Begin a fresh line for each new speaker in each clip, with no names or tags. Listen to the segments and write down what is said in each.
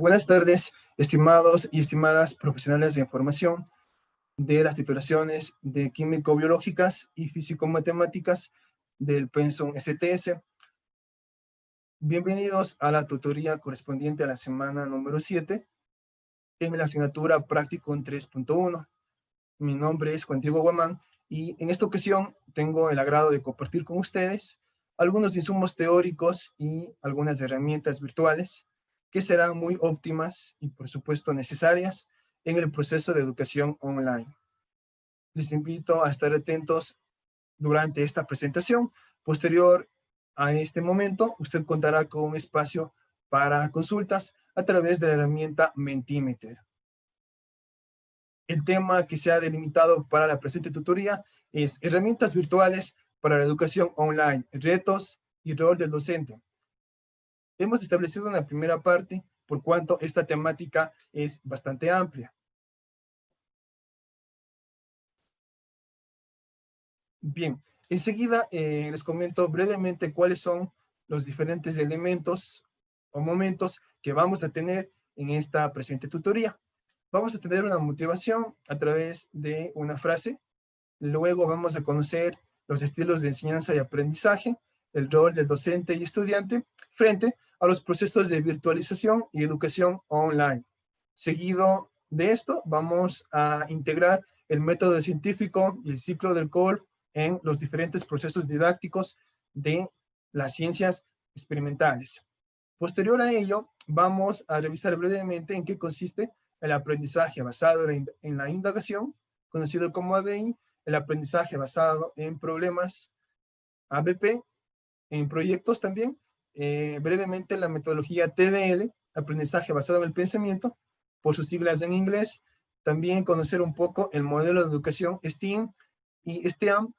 Buenas tardes, estimados y estimadas profesionales de información de las titulaciones de Químico-Biológicas y Físico-Matemáticas del Pensum STS. Bienvenidos a la tutoría correspondiente a la semana número 7 en la asignatura Práctico en 3.1. Mi nombre es Juan Diego Guamán y en esta ocasión tengo el agrado de compartir con ustedes algunos insumos teóricos y algunas herramientas virtuales que serán muy óptimas y por supuesto necesarias en el proceso de educación online. Les invito a estar atentos durante esta presentación. Posterior a este momento, usted contará con un espacio para consultas a través de la herramienta Mentimeter. El tema que se ha delimitado para la presente tutoría es herramientas virtuales para la educación online, retos y rol del docente. Hemos establecido una primera parte por cuanto esta temática es bastante amplia. Bien, enseguida les comento brevemente cuáles son los diferentes elementos o momentos que vamos a tener en esta presente tutoría. Vamos a tener una motivación a través de una frase. Luego vamos a conocer los estilos de enseñanza y aprendizaje, el rol del docente y estudiante frente a los procesos de virtualización y educación online. Seguido de esto, vamos a integrar el método científico y el ciclo del COL en los diferentes procesos didácticos de las ciencias experimentales. Posterior a ello, vamos a revisar brevemente en qué consiste el aprendizaje basado en la indagación, conocido como ABI, el aprendizaje basado en problemas, ABP, en proyectos también, brevemente la metodología TBL, aprendizaje basado en el pensamiento, por sus siglas en inglés, también conocer un poco el modelo de educación STEAM y STEAM,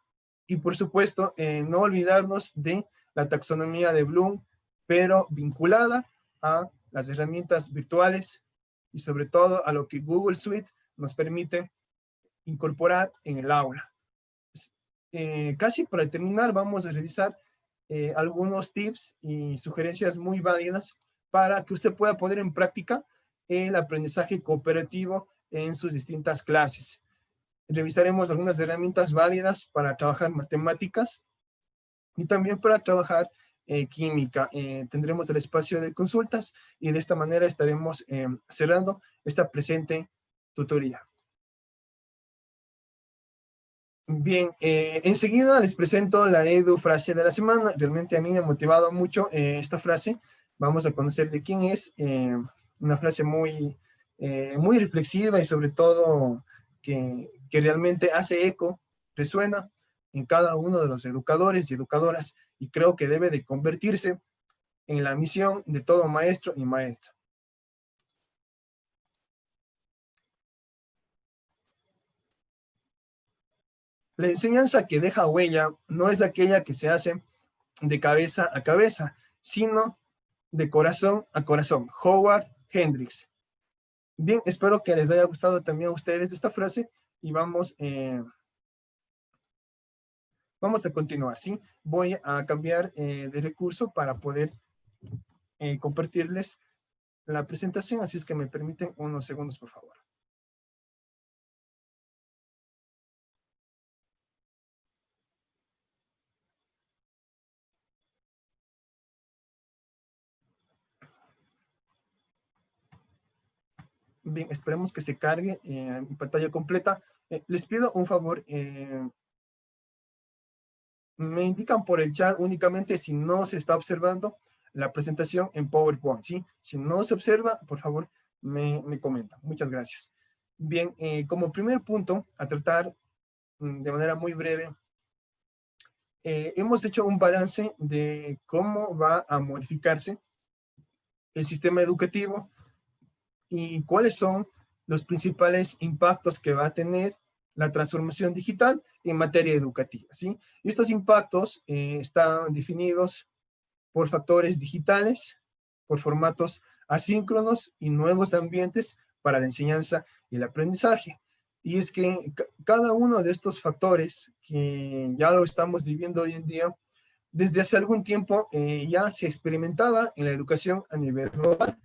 y por supuesto, no olvidarnos de la taxonomía de Bloom, pero vinculada a las herramientas virtuales y sobre todo a lo que Google Suite nos permite incorporar en el aula. Casi para terminar, vamos a revisar algunos tips y sugerencias muy válidas para que usted pueda poner en práctica el aprendizaje cooperativo en sus distintas clases. Revisaremos algunas herramientas válidas para trabajar matemáticas y también para trabajar química. Tendremos el espacio de consultas y de esta manera estaremos cerrando esta presente tutoría. Bien, enseguida les presento la edu frase de la semana. Realmente a mí me ha motivado mucho esta frase. Vamos a conocer de quién es. Una frase muy reflexiva y sobre todo que realmente hace eco, resuena en cada uno de los educadores y educadoras y creo que debe de convertirse en la misión de todo maestro y maestra. La enseñanza que deja huella no es aquella que se hace de cabeza a cabeza, sino de corazón a corazón. Howard Hendricks. Bien, espero que les haya gustado también a ustedes esta frase y vamos a continuar, ¿sí? Voy a cambiar de recurso para poder compartirles la presentación, así es que me permiten unos segundos, por favor. Bien, esperemos que se cargue en pantalla completa. Les pido un favor, me indican por el chat únicamente si no se está observando la presentación en PowerPoint, ¿sí? Si no se observa, por favor, me comenta. Muchas gracias. Bien, como primer punto a tratar de manera muy breve, hemos hecho un balance de cómo va a modificarse el sistema educativo y cuáles son los principales impactos que va a tener la transformación digital en materia educativa, ¿sí? Y estos impactos están definidos por factores digitales, por formatos asíncronos y nuevos ambientes para la enseñanza y el aprendizaje. Y es que cada uno de estos factores, que ya lo estamos viviendo hoy en día, desde hace algún tiempo ya se experimentaba en la educación a nivel global.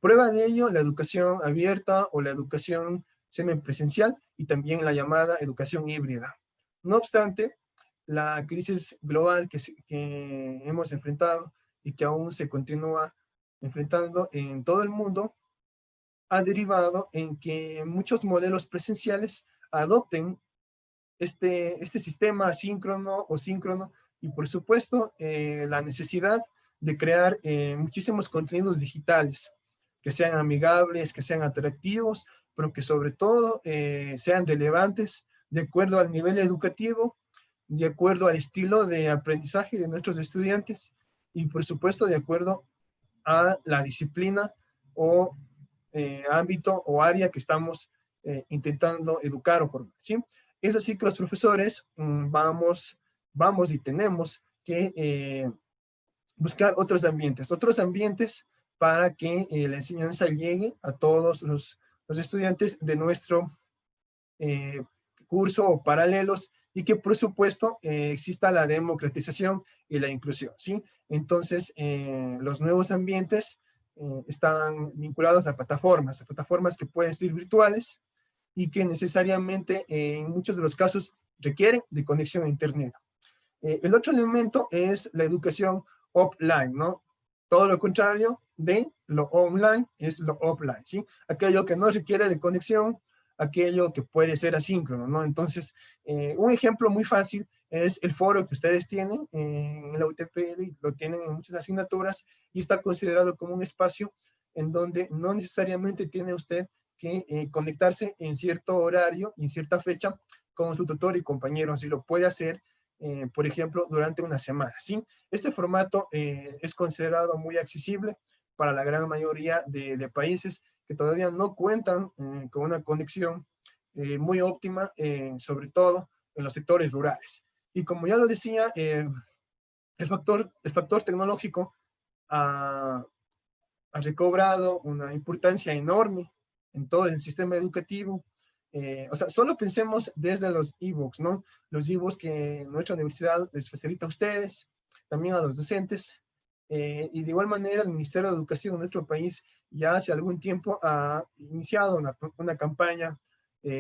Prueba de ello, la educación abierta o la educación semipresencial y también la llamada educación híbrida. No obstante, la crisis global que hemos enfrentado y que aún se continúa enfrentando en todo el mundo, ha derivado en que muchos modelos presenciales adopten este sistema asíncrono o síncrono y por supuesto la necesidad de crear muchísimos contenidos digitales que sean amigables, que sean atractivos, pero que sobre todo sean relevantes de acuerdo al nivel educativo, de acuerdo al estilo de aprendizaje de nuestros estudiantes y por supuesto de acuerdo a la disciplina o ámbito o área que estamos intentando educar o formar, ¿sí? Es así que los profesores vamos y tenemos que buscar otros ambientes para que la enseñanza llegue a todos los estudiantes de nuestro eh, curso o paralelos y que por supuesto exista la democratización y la inclusión, ¿sí? Entonces, los nuevos ambientes están vinculados a plataformas que pueden ser virtuales y que necesariamente en muchos de los casos requieren de conexión a Internet. El otro elemento es la educación offline, ¿no? Todo lo contrario de lo online es lo offline, ¿sí? Aquello que no requiere de conexión, aquello que puede ser asíncrono, ¿no? Entonces, un ejemplo muy fácil es el foro que ustedes tienen en la UTPL, lo tienen en muchas asignaturas y está considerado como un espacio en donde no necesariamente tiene usted que conectarse en cierto horario y en cierta fecha con su tutor y compañero, si lo puede hacer por ejemplo, durante una semana, ¿sí? Este formato es considerado muy accesible para la gran mayoría de países que todavía no cuentan con una conexión muy óptima, sobre todo en los sectores rurales. Y como ya lo decía, el factor tecnológico ha, ha recobrado una importancia enorme en todo el sistema educativo. O sea, solo pensemos desde los e-books, ¿no? Los e-books que nuestra universidad les facilita a ustedes, también a los docentes, y de igual manera el Ministerio de Educación de nuestro país ya hace algún tiempo ha iniciado una campaña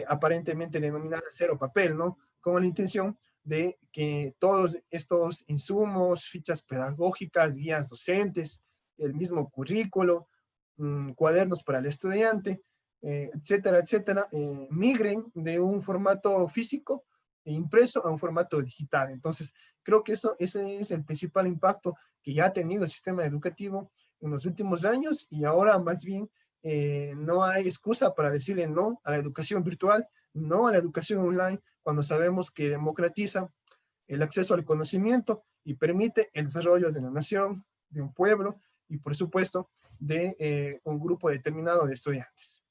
aparentemente denominada Cero Papel, ¿no? Con la intención de que todos estos insumos, fichas pedagógicas, guías docentes, el mismo currículo, cuadernos para el estudiante, etcétera, etcétera, migren de un formato físico e impreso a un formato digital. Entonces, creo que ese es el principal impacto que ya ha tenido el sistema educativo en los últimos años y ahora más bien no hay excusa para decirle no a la educación virtual, no a la educación online, cuando sabemos que democratiza el acceso al conocimiento y permite el desarrollo de la nación, de un pueblo y por supuesto de un grupo determinado de estudiantes.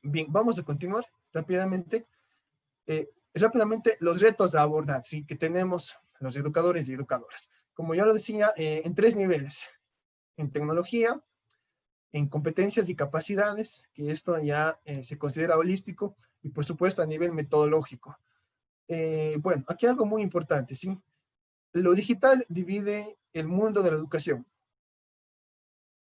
Bien, vamos a continuar rápidamente. Rápidamente los retos a abordar, ¿sí? Que tenemos los educadores y educadoras. Como ya lo decía, en tres niveles. En tecnología, en competencias y capacidades, que esto ya se considera holístico, y por supuesto a nivel metodológico. Bueno, aquí algo muy importante, ¿sí? Lo digital divide el mundo de la educación.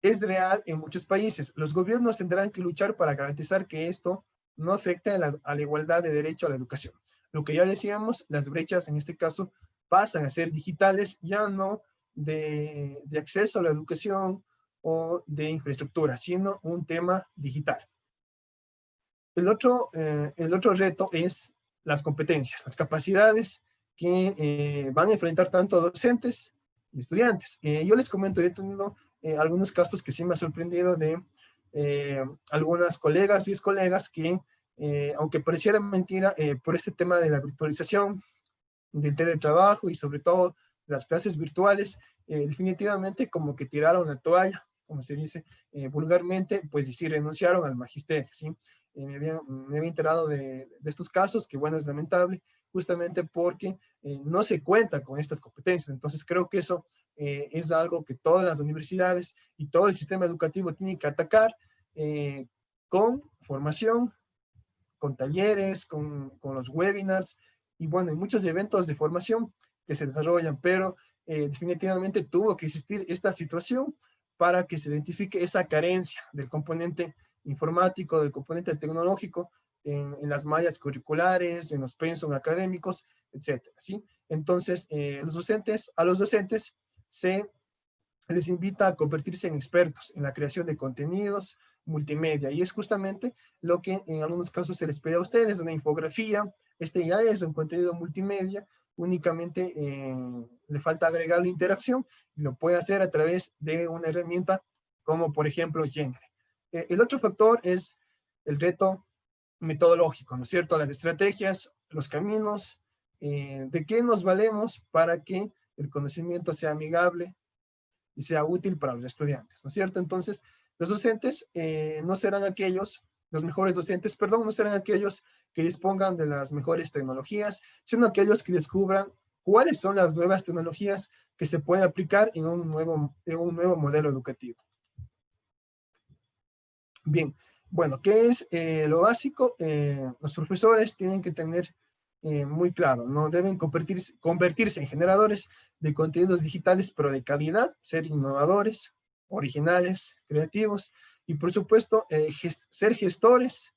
Es real en muchos países. Los gobiernos tendrán que luchar para garantizar que esto no afecte a la igualdad de derecho a la educación. Lo que ya decíamos, las brechas en este caso pasan a ser digitales, ya no de acceso a la educación o de infraestructura, sino un tema digital. El otro reto es las competencias, las capacidades que van a enfrentar tanto docentes y estudiantes. Yo les comento, he tenido algunos casos que sí me ha sorprendido de algunas colegas y ex colegas que, aunque pareciera mentira, por este tema de la virtualización, del teletrabajo y sobre todo las clases virtuales, definitivamente como que tiraron la toalla, como se dice vulgarmente, pues y sí renunciaron al magisterio, ¿sí? Me había enterado de estos casos, que bueno, es lamentable, justamente porque no se cuenta con estas competencias. Entonces creo que eso es algo que todas las universidades y todo el sistema educativo tiene que atacar con formación, con talleres, con los webinars y bueno, hay muchos eventos de formación que se desarrollan, pero definitivamente tuvo que existir esta situación para que se identifique esa carencia del componente informático, del componente tecnológico en las mallas curriculares, en los pensum académicos, etcétera, ¿sí? Entonces, a los docentes se les invita a convertirse en expertos en la creación de contenidos multimedia, y es justamente lo que en algunos casos se les pide a ustedes, una infografía. Este ya es un contenido multimedia, únicamente le falta agregar la interacción, y lo puede hacer a través de una herramienta como por ejemplo Gendre. El otro factor es el reto metodológico, ¿no es cierto? Las estrategias, los caminos, de qué nos valemos para que el conocimiento sea amigable y sea útil para los estudiantes, ¿no es cierto? Entonces, los docentes no serán aquellos, los mejores docentes, perdón, no serán aquellos que dispongan de las mejores tecnologías, sino aquellos que descubran cuáles son las nuevas tecnologías que se pueden aplicar en un nuevo modelo educativo. Bien, bueno, ¿qué es lo básico? Los profesores tienen que tener muy claro, ¿no? Deben convertirse en generadores de contenidos digitales, pero de calidad, ser innovadores, originales, creativos, y por supuesto, ser gestores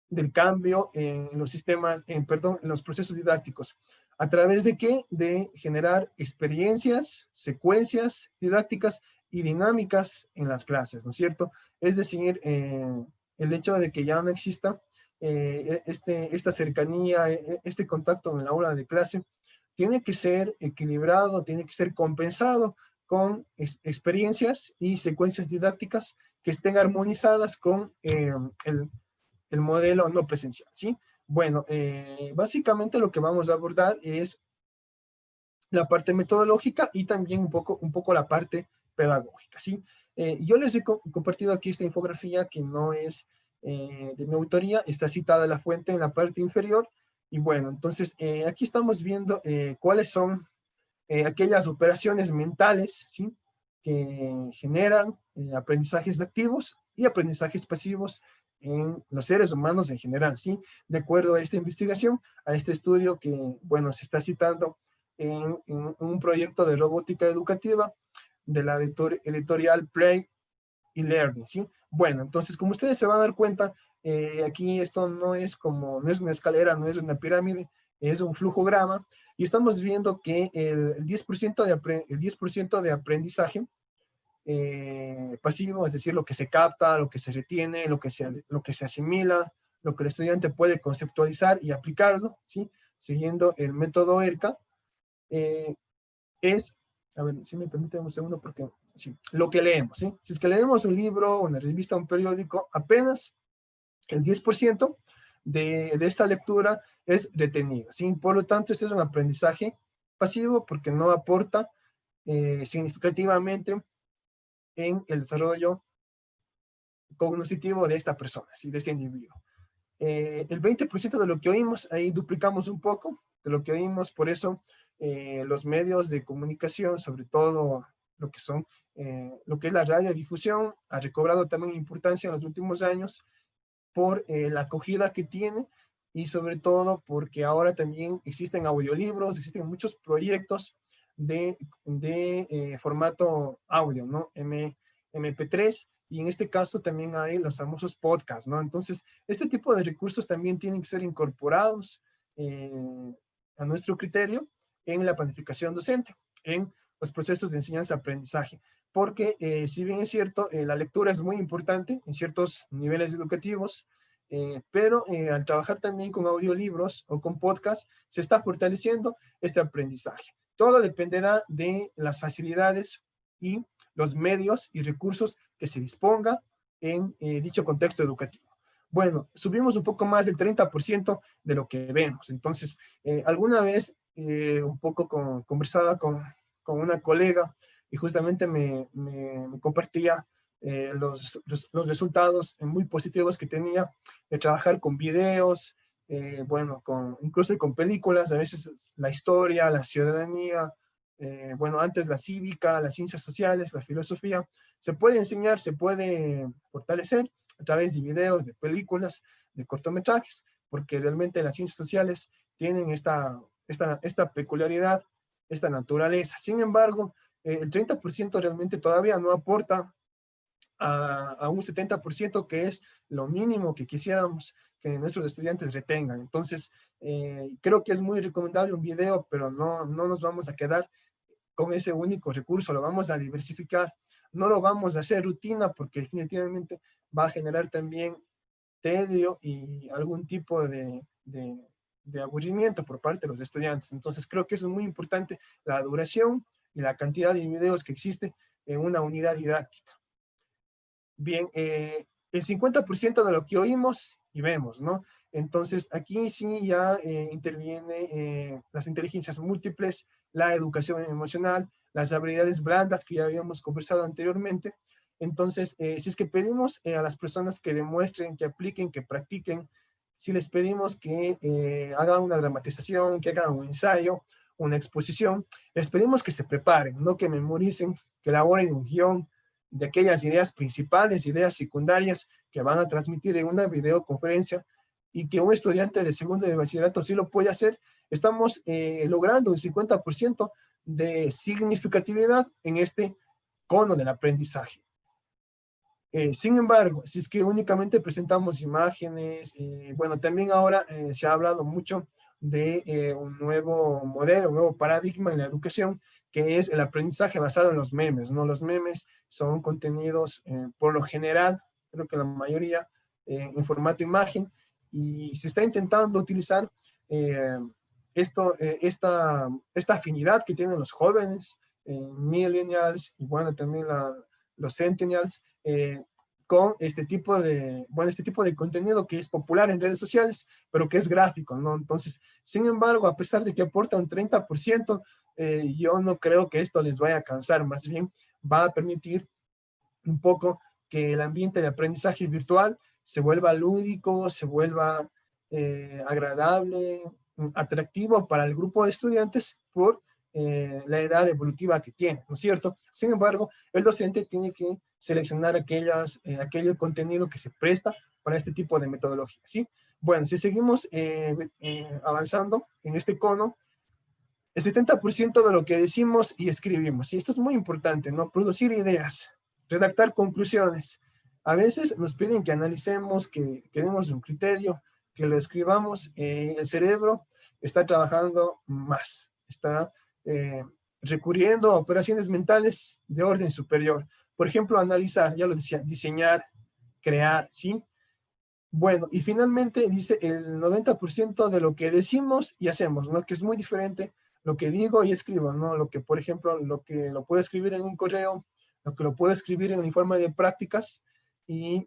del cambio en los sistemas, perdón, en los procesos didácticos. ¿A través de qué? De generar experiencias, secuencias didácticas y dinámicas en las clases, ¿no es cierto? Es decir, el hecho de que ya no exista esta cercanía, este contacto en el aula de clase, tiene que ser equilibrado, tiene que ser compensado con experiencias y secuencias didácticas que estén armonizadas con el modelo no presencial, ¿sí? Bueno, básicamente lo que vamos a abordar es la parte metodológica y también un poco la parte pedagógica, ¿sí? Yo les he compartido aquí esta infografía que no es de mi autoría, está citada la fuente en la parte inferior, y bueno, entonces aquí estamos viendo cuáles son aquellas operaciones mentales, ¿sí? Que generan aprendizajes activos y aprendizajes pasivos en los seres humanos en general, ¿sí? De acuerdo a esta investigación, a este estudio que, bueno, se está citando en un proyecto de robótica educativa de la editorial Play y Learning, ¿sí? Bueno, entonces, como ustedes se van a dar cuenta, aquí esto no es una escalera, no es una pirámide, es un flujograma, y estamos viendo que el 10% el 10% de aprendizaje pasivo, es decir, lo que se capta, lo que se retiene, lo que se asimila, lo que el estudiante puede conceptualizar y aplicarlo, ¿sí? Siguiendo el método ERCA, eh, es, a ver, si me permiten un segundo, porque sí, lo que leemos, ¿sí? Si es que leemos un libro, una revista, un periódico, apenas el 10% de esta lectura es retenido, ¿sí? Por lo tanto, este es un aprendizaje pasivo porque no aporta significativamente en el desarrollo cognitivo de esta persona, ¿sí? De este individuo. El 20% de lo que oímos, ahí duplicamos un poco de lo que oímos, por eso los medios de comunicación, sobre todo lo que es la radiodifusión, ha recobrado también importancia en los últimos años por la acogida que tiene, y sobre todo porque ahora también existen audiolibros, existen muchos proyectos de formato audio, ¿no? MP3, y en este caso también hay los famosos podcasts, ¿no? Entonces, este tipo de recursos también tienen que ser incorporados a nuestro criterio en la planificación docente, en los procesos de enseñanza-aprendizaje, porque si bien es cierto, la lectura es muy importante en ciertos niveles educativos, pero al trabajar también con audiolibros o con podcasts, se está fortaleciendo este aprendizaje. Todo dependerá de las facilidades y los medios y recursos que se disponga en dicho contexto educativo. Bueno, subimos un poco más del 30% de lo que vemos. Entonces, alguna vez un poco conversaba con una colega y justamente me compartía los resultados muy positivos que tenía de trabajar con videos, bueno, incluso con películas, a veces la historia, la ciudadanía, bueno, antes la cívica, las ciencias sociales, la filosofía, se puede enseñar, se puede fortalecer a través de videos, de películas, de cortometrajes, porque realmente las ciencias sociales tienen esta peculiaridad esta naturaleza. Sin embargo, el 30% realmente todavía no aporta a un 70%, que es lo mínimo que quisiéramos que nuestros estudiantes retengan. Entonces, creo que es muy recomendable un video, pero no nos vamos a quedar con ese único recurso, lo vamos a diversificar. No lo vamos a hacer rutina porque definitivamente va a generar también tedio y algún tipo de aburrimiento por parte de los estudiantes. Entonces creo que eso es muy importante, la duración y la cantidad de videos que existe en una unidad didáctica. Bien, el 50% de lo que oímos y vemos, ¿no? Entonces, aquí sí ya interviene las inteligencias múltiples, la educación emocional, las habilidades blandas que ya habíamos conversado anteriormente. Entonces, si es que pedimos a las personas que demuestren, que apliquen, que practiquen, si les pedimos que hagan una dramatización, que hagan un ensayo, una exposición, les pedimos que se preparen, no que memoricen, que elaboren un guión, de aquellas ideas principales, ideas secundarias que van a transmitir en una videoconferencia y que un estudiante de segundo de bachillerato sí lo puede hacer, estamos logrando un 50% de significatividad en este cono del aprendizaje. Sin embargo, si es que únicamente presentamos imágenes, bueno, también ahora se ha hablado mucho de un nuevo modelo, un nuevo paradigma en la educación, que es el aprendizaje basado en los memes, ¿no? Los memes son contenidos, por lo general, creo que la mayoría, en formato imagen, y se está intentando utilizar eh, esta afinidad que tienen los jóvenes, millennials, y bueno, también los centennials, con este tipo de contenido que es popular en redes sociales, pero que es gráfico, ¿no? Entonces, sin embargo, a pesar de que aporta un 30%, yo no creo que esto les vaya a cansar, más bien va a permitir un poco que el ambiente de aprendizaje virtual se vuelva lúdico, se vuelva agradable, atractivo para el grupo de estudiantes por la edad evolutiva que tiene, ¿no es cierto? Sin embargo, el docente tiene que seleccionar aquel contenido que se presta para este tipo de metodología, ¿sí? Bueno, si seguimos avanzando en este cono, el 70% de lo que decimos y escribimos, y esto es muy importante, ¿no? Producir ideas, redactar conclusiones. A veces nos piden que analicemos, que demos un criterio, que lo escribamos. El cerebro está trabajando más, está recurriendo a operaciones mentales de orden superior. Por ejemplo, analizar, ya lo decía, diseñar, crear, ¿sí? Bueno, y finalmente dice el 90% de lo que decimos y hacemos, ¿no? Que es muy diferente lo que digo y escribo, ¿no? Lo que, por ejemplo, lo que lo puedo escribir en un correo, lo que lo puedo escribir en un informe de prácticas y,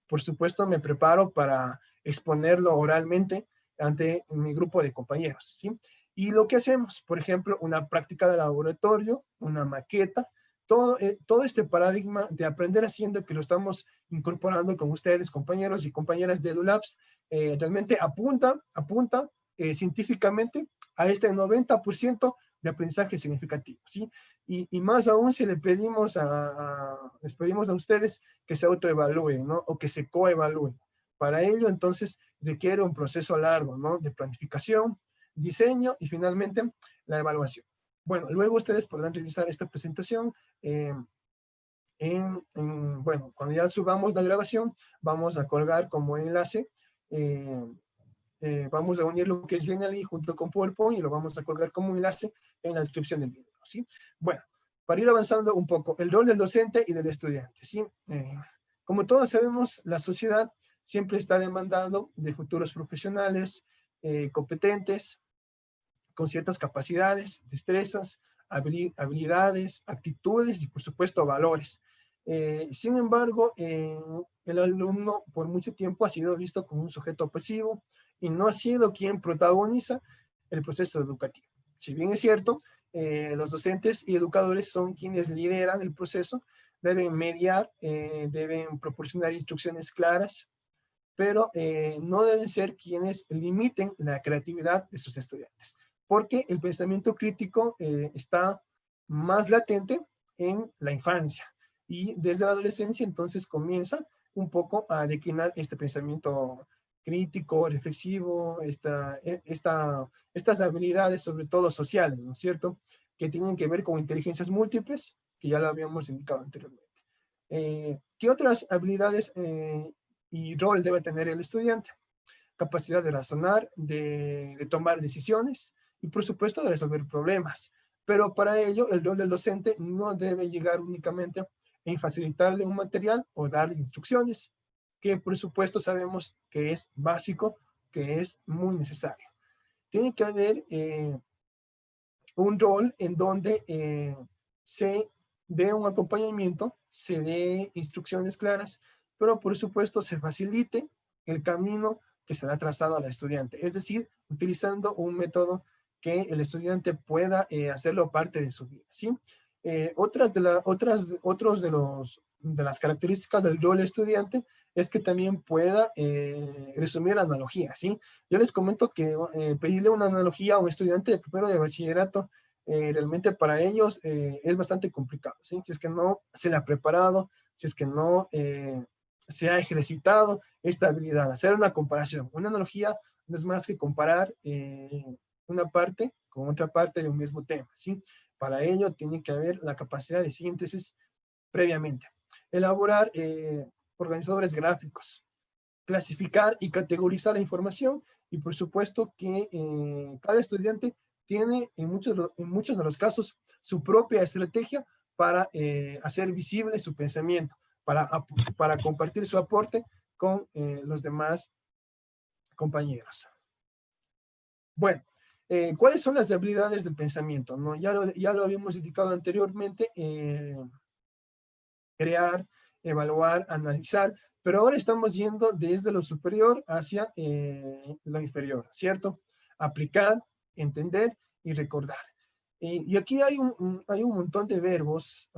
por supuesto, me preparo para exponerlo oralmente ante mi grupo de compañeros, ¿sí? Y lo que hacemos, por ejemplo, una práctica de laboratorio, una maqueta, todo este paradigma de aprender haciendo que lo estamos incorporando con ustedes, compañeros y compañeras de EduLabs, realmente apunta científicamente a este 90% de aprendizaje significativo, ¿sí? Y más aún si les pedimos a ustedes que se autoevalúen, ¿no? O que se coevalúen. Para ello, entonces, requiere un proceso largo, ¿no? De planificación, diseño y finalmente la evaluación. Bueno, luego ustedes podrán revisar esta presentación bueno, cuando ya subamos la grabación, vamos a colgar como enlace, eh, vamos a unir lo que es Genially junto con PowerPoint y lo vamos a colgar como enlace en la descripción del video, ¿sí? Bueno, para ir avanzando un poco, el rol del docente y del estudiante, ¿sí? Como todos sabemos, la sociedad siempre está demandando de futuros profesionales competentes, con ciertas capacidades, destrezas, habilidades, actitudes y por supuesto valores. Sin embargo, el alumno por mucho tiempo ha sido visto como un sujeto pasivo y no ha sido quien protagoniza el proceso educativo. Si bien es cierto, los docentes y educadores son quienes lideran el proceso, deben mediar, deben proporcionar instrucciones claras, pero no deben ser quienes limiten la creatividad de sus estudiantes, porque el pensamiento crítico está más latente en la infancia y desde la adolescencia entonces comienza un poco a declinar este pensamiento crítico, reflexivo, estas habilidades sobre todo sociales, ¿no es cierto? que tienen que ver con inteligencias múltiples, que ya lo habíamos indicado anteriormente. ¿Qué otras habilidades y rol debe tener el estudiante? Capacidad de razonar, de tomar decisiones y, por supuesto, de resolver problemas. Pero para ello, el rol del docente no debe llegar únicamente en facilitarle un material o darle instrucciones, que por supuesto sabemos que es básico, que es muy necesario. Tiene que haber un rol en donde se dé un acompañamiento, se dé instrucciones claras, pero por supuesto se facilite el camino que será trazado al estudiante, es decir, utilizando un método que el estudiante pueda hacerlo parte de su vida, ¿sí? Otros de las características del rol estudiante es que también pueda resumir analogías, ¿sí? Yo les comento que pedirle una analogía a un estudiante de primero de bachillerato realmente para ellos es bastante complicado, ¿sí? Si es que no se le ha preparado, si es que no se ha ejercitado esta habilidad, hacer una comparación. Una analogía no es más que comparar una parte con otra parte de un mismo tema, ¿sí? Para ello tiene que haber la capacidad de síntesis previamente. Elaborar organizadores gráficos, clasificar y categorizar la información y por supuesto que cada estudiante tiene en muchos de los casos su propia estrategia para hacer visible su pensamiento, para compartir su aporte con los demás compañeros. Bueno, ¿cuáles son las habilidades del pensamiento? ¿No? Ya lo habíamos indicado anteriormente, crear, evaluar, analizar, pero ahora estamos yendo desde lo superior hacia lo inferior, ¿cierto? Aplicar, entender y recordar. Y aquí hay un montón de verbos,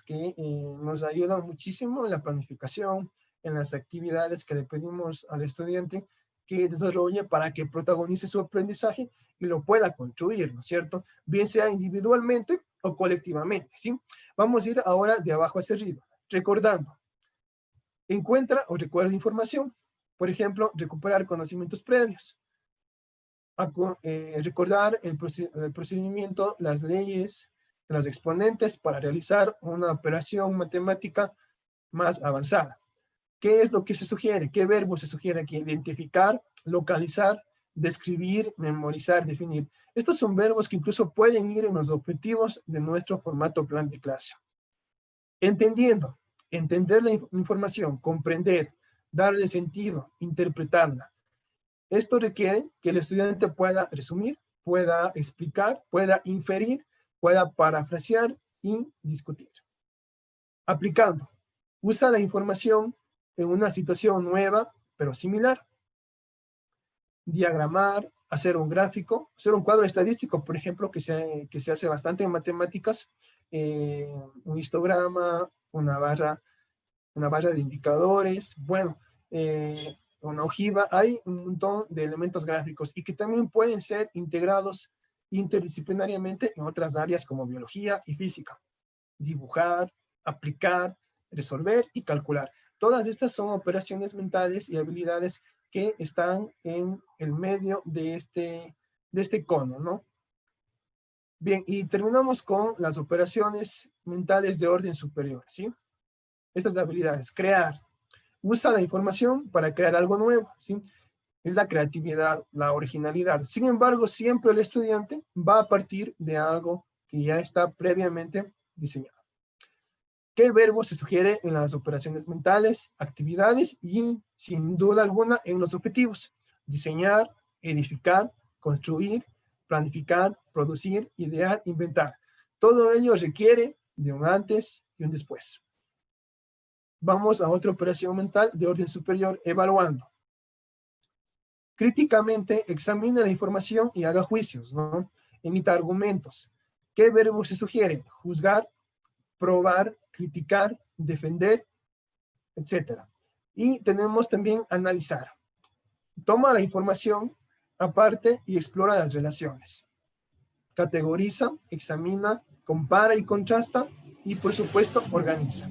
que nos ayudan muchísimo en la planificación, en las actividades que le pedimos al estudiante que desarrolle para que protagonice su aprendizaje y lo pueda construir, ¿no es cierto? Bien sea individualmente o colectivamente, ¿sí? Vamos a ir ahora de abajo hacia arriba, recordando. Encuentra o recuerda información. Por ejemplo, recuperar conocimientos previos. Recordar el procedimiento, las leyes, los exponentes para realizar una operación matemática más avanzada. ¿Qué es lo que se sugiere? ¿Qué verbo se sugiere aquí? Identificar, localizar, describir, memorizar, definir. Estos son verbos que incluso pueden ir en los objetivos de nuestro formato plan de clase. Entendiendo, entender la información, comprender, darle sentido, interpretarla. Esto requiere que el estudiante pueda resumir, pueda explicar, pueda inferir, pueda parafrasear y discutir. Aplicando, usa la información en una situación nueva, pero similar. Diagramar, hacer un gráfico, hacer un cuadro estadístico, por ejemplo, que se hace bastante en matemáticas, un histograma, una barra de indicadores, bueno, una ojiva, hay un montón de elementos gráficos y que también pueden ser integrados interdisciplinariamente en otras áreas como biología y física. Dibujar, aplicar, resolver y calcular. Todas estas son operaciones mentales y habilidades que están en el medio de este cono, ¿no? Bien, y terminamos con las operaciones mentales de orden superior, ¿sí? Estas habilidades, crear, usa la información para crear algo nuevo, ¿sí? Es la creatividad, la originalidad. Sin embargo, siempre el estudiante va a partir de algo que ya está previamente diseñado. ¿Qué verbo se sugiere en las operaciones mentales, actividades y, sin duda alguna, en los objetivos? Diseñar, edificar, construir, planificar, producir, idear, inventar. Todo ello requiere de un antes y un después. Vamos a otra operación mental de orden superior, evaluando. Críticamente examina la información y haga juicios, ¿no? Emita argumentos. ¿Qué verbo se sugiere? Juzgar, probar, criticar, defender, etc. Y tenemos también analizar. Toma la información aparte y explora las relaciones. Categoriza, examina, compara y contrasta y, por supuesto, organiza.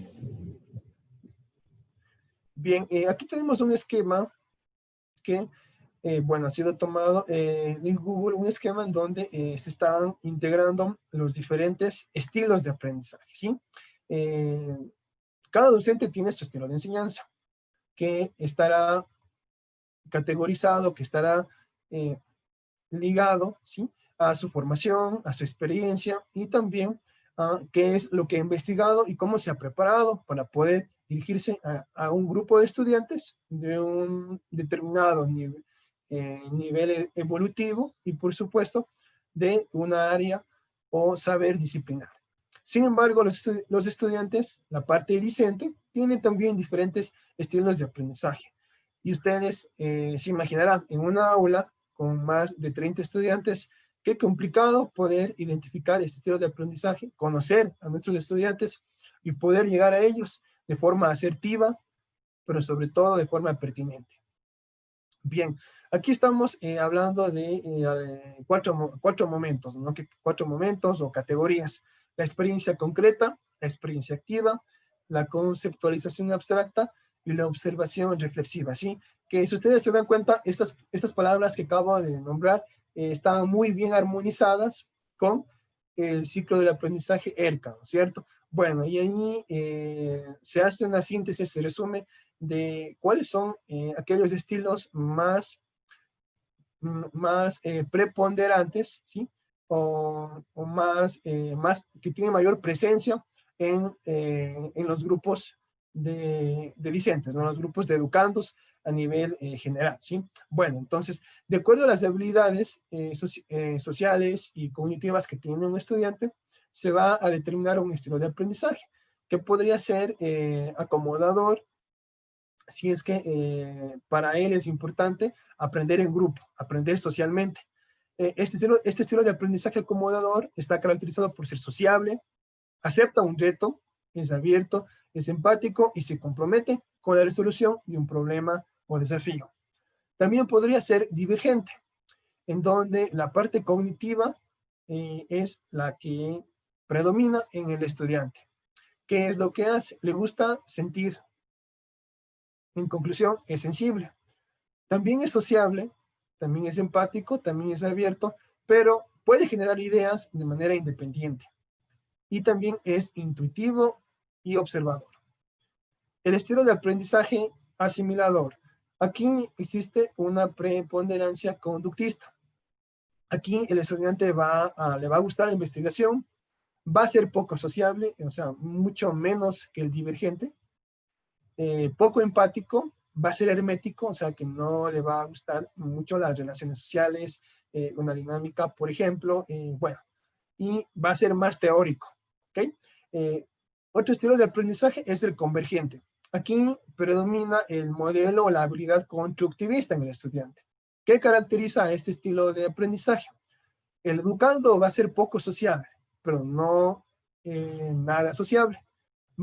Bien, aquí tenemos un esquema que bueno, ha sido tomado en Google un esquema en donde se están integrando los diferentes estilos de aprendizaje, ¿sí? Eh, Cada docente tiene su estilo de enseñanza, que estará categorizado, que estará eh, ligado, ¿sí?, a su formación, a su experiencia y también a qué es lo que ha investigado y cómo se ha preparado para poder dirigirse a un grupo de estudiantes de un determinado nivel evolutivo y, por supuesto, de una área o saber disciplinar. Sin embargo, los estudiantes, la parte discente, tienen también diferentes estilos de aprendizaje. Y ustedes se imaginarán en una aula con más de 30 estudiantes, qué complicado poder identificar este estilo de aprendizaje, conocer a nuestros estudiantes y poder llegar a ellos de forma asertiva, pero sobre todo de forma pertinente. Bien, aquí estamos hablando de cuatro momentos, ¿no? Cuatro momentos o categorías: la experiencia concreta, la experiencia activa, la conceptualización abstracta y la observación reflexiva, ¿sí? Que si ustedes se dan cuenta, estas palabras que acabo de nombrar están muy bien armonizadas con el ciclo del aprendizaje ERCA, ¿no es cierto? Bueno, y ahí se hace una síntesis, se resume de cuáles son aquellos estilos más preponderantes, ¿sí? O más que tienen mayor presencia en los grupos de discentes, ¿no? Los grupos de educandos a nivel general, ¿sí? Bueno, entonces, de acuerdo a las habilidades sociales y cognitivas que tiene un estudiante, se va a determinar un estilo de aprendizaje que podría ser acomodador, si es que para él es importante aprender en grupo, aprender socialmente. Este estilo de aprendizaje acomodador está caracterizado por ser sociable, acepta un reto, es abierto, es empático y se compromete con la resolución de un problema o desafío. También podría ser divergente, en donde la parte cognitiva es la que predomina en el estudiante. ¿Qué es lo que hace? Le gusta sentir. En conclusión, es sensible. También es sociable, también es empático, también es abierto, pero puede generar ideas de manera independiente. Y también es intuitivo y observador. El estilo de aprendizaje asimilador. Aquí existe una preponderancia conductista. Aquí el estudiante le va a gustar la investigación, va a ser poco sociable, o sea, mucho menos que el divergente, poco empático, va a ser hermético, o sea que no le va a gustar mucho las relaciones sociales, una dinámica, por ejemplo, bueno, y va a ser más teórico, ¿ok? Otro estilo de aprendizaje es el convergente. Aquí predomina el modelo o la habilidad constructivista en el estudiante. ¿Qué caracteriza a este estilo de aprendizaje? El educando va a ser poco sociable, pero no nada sociable.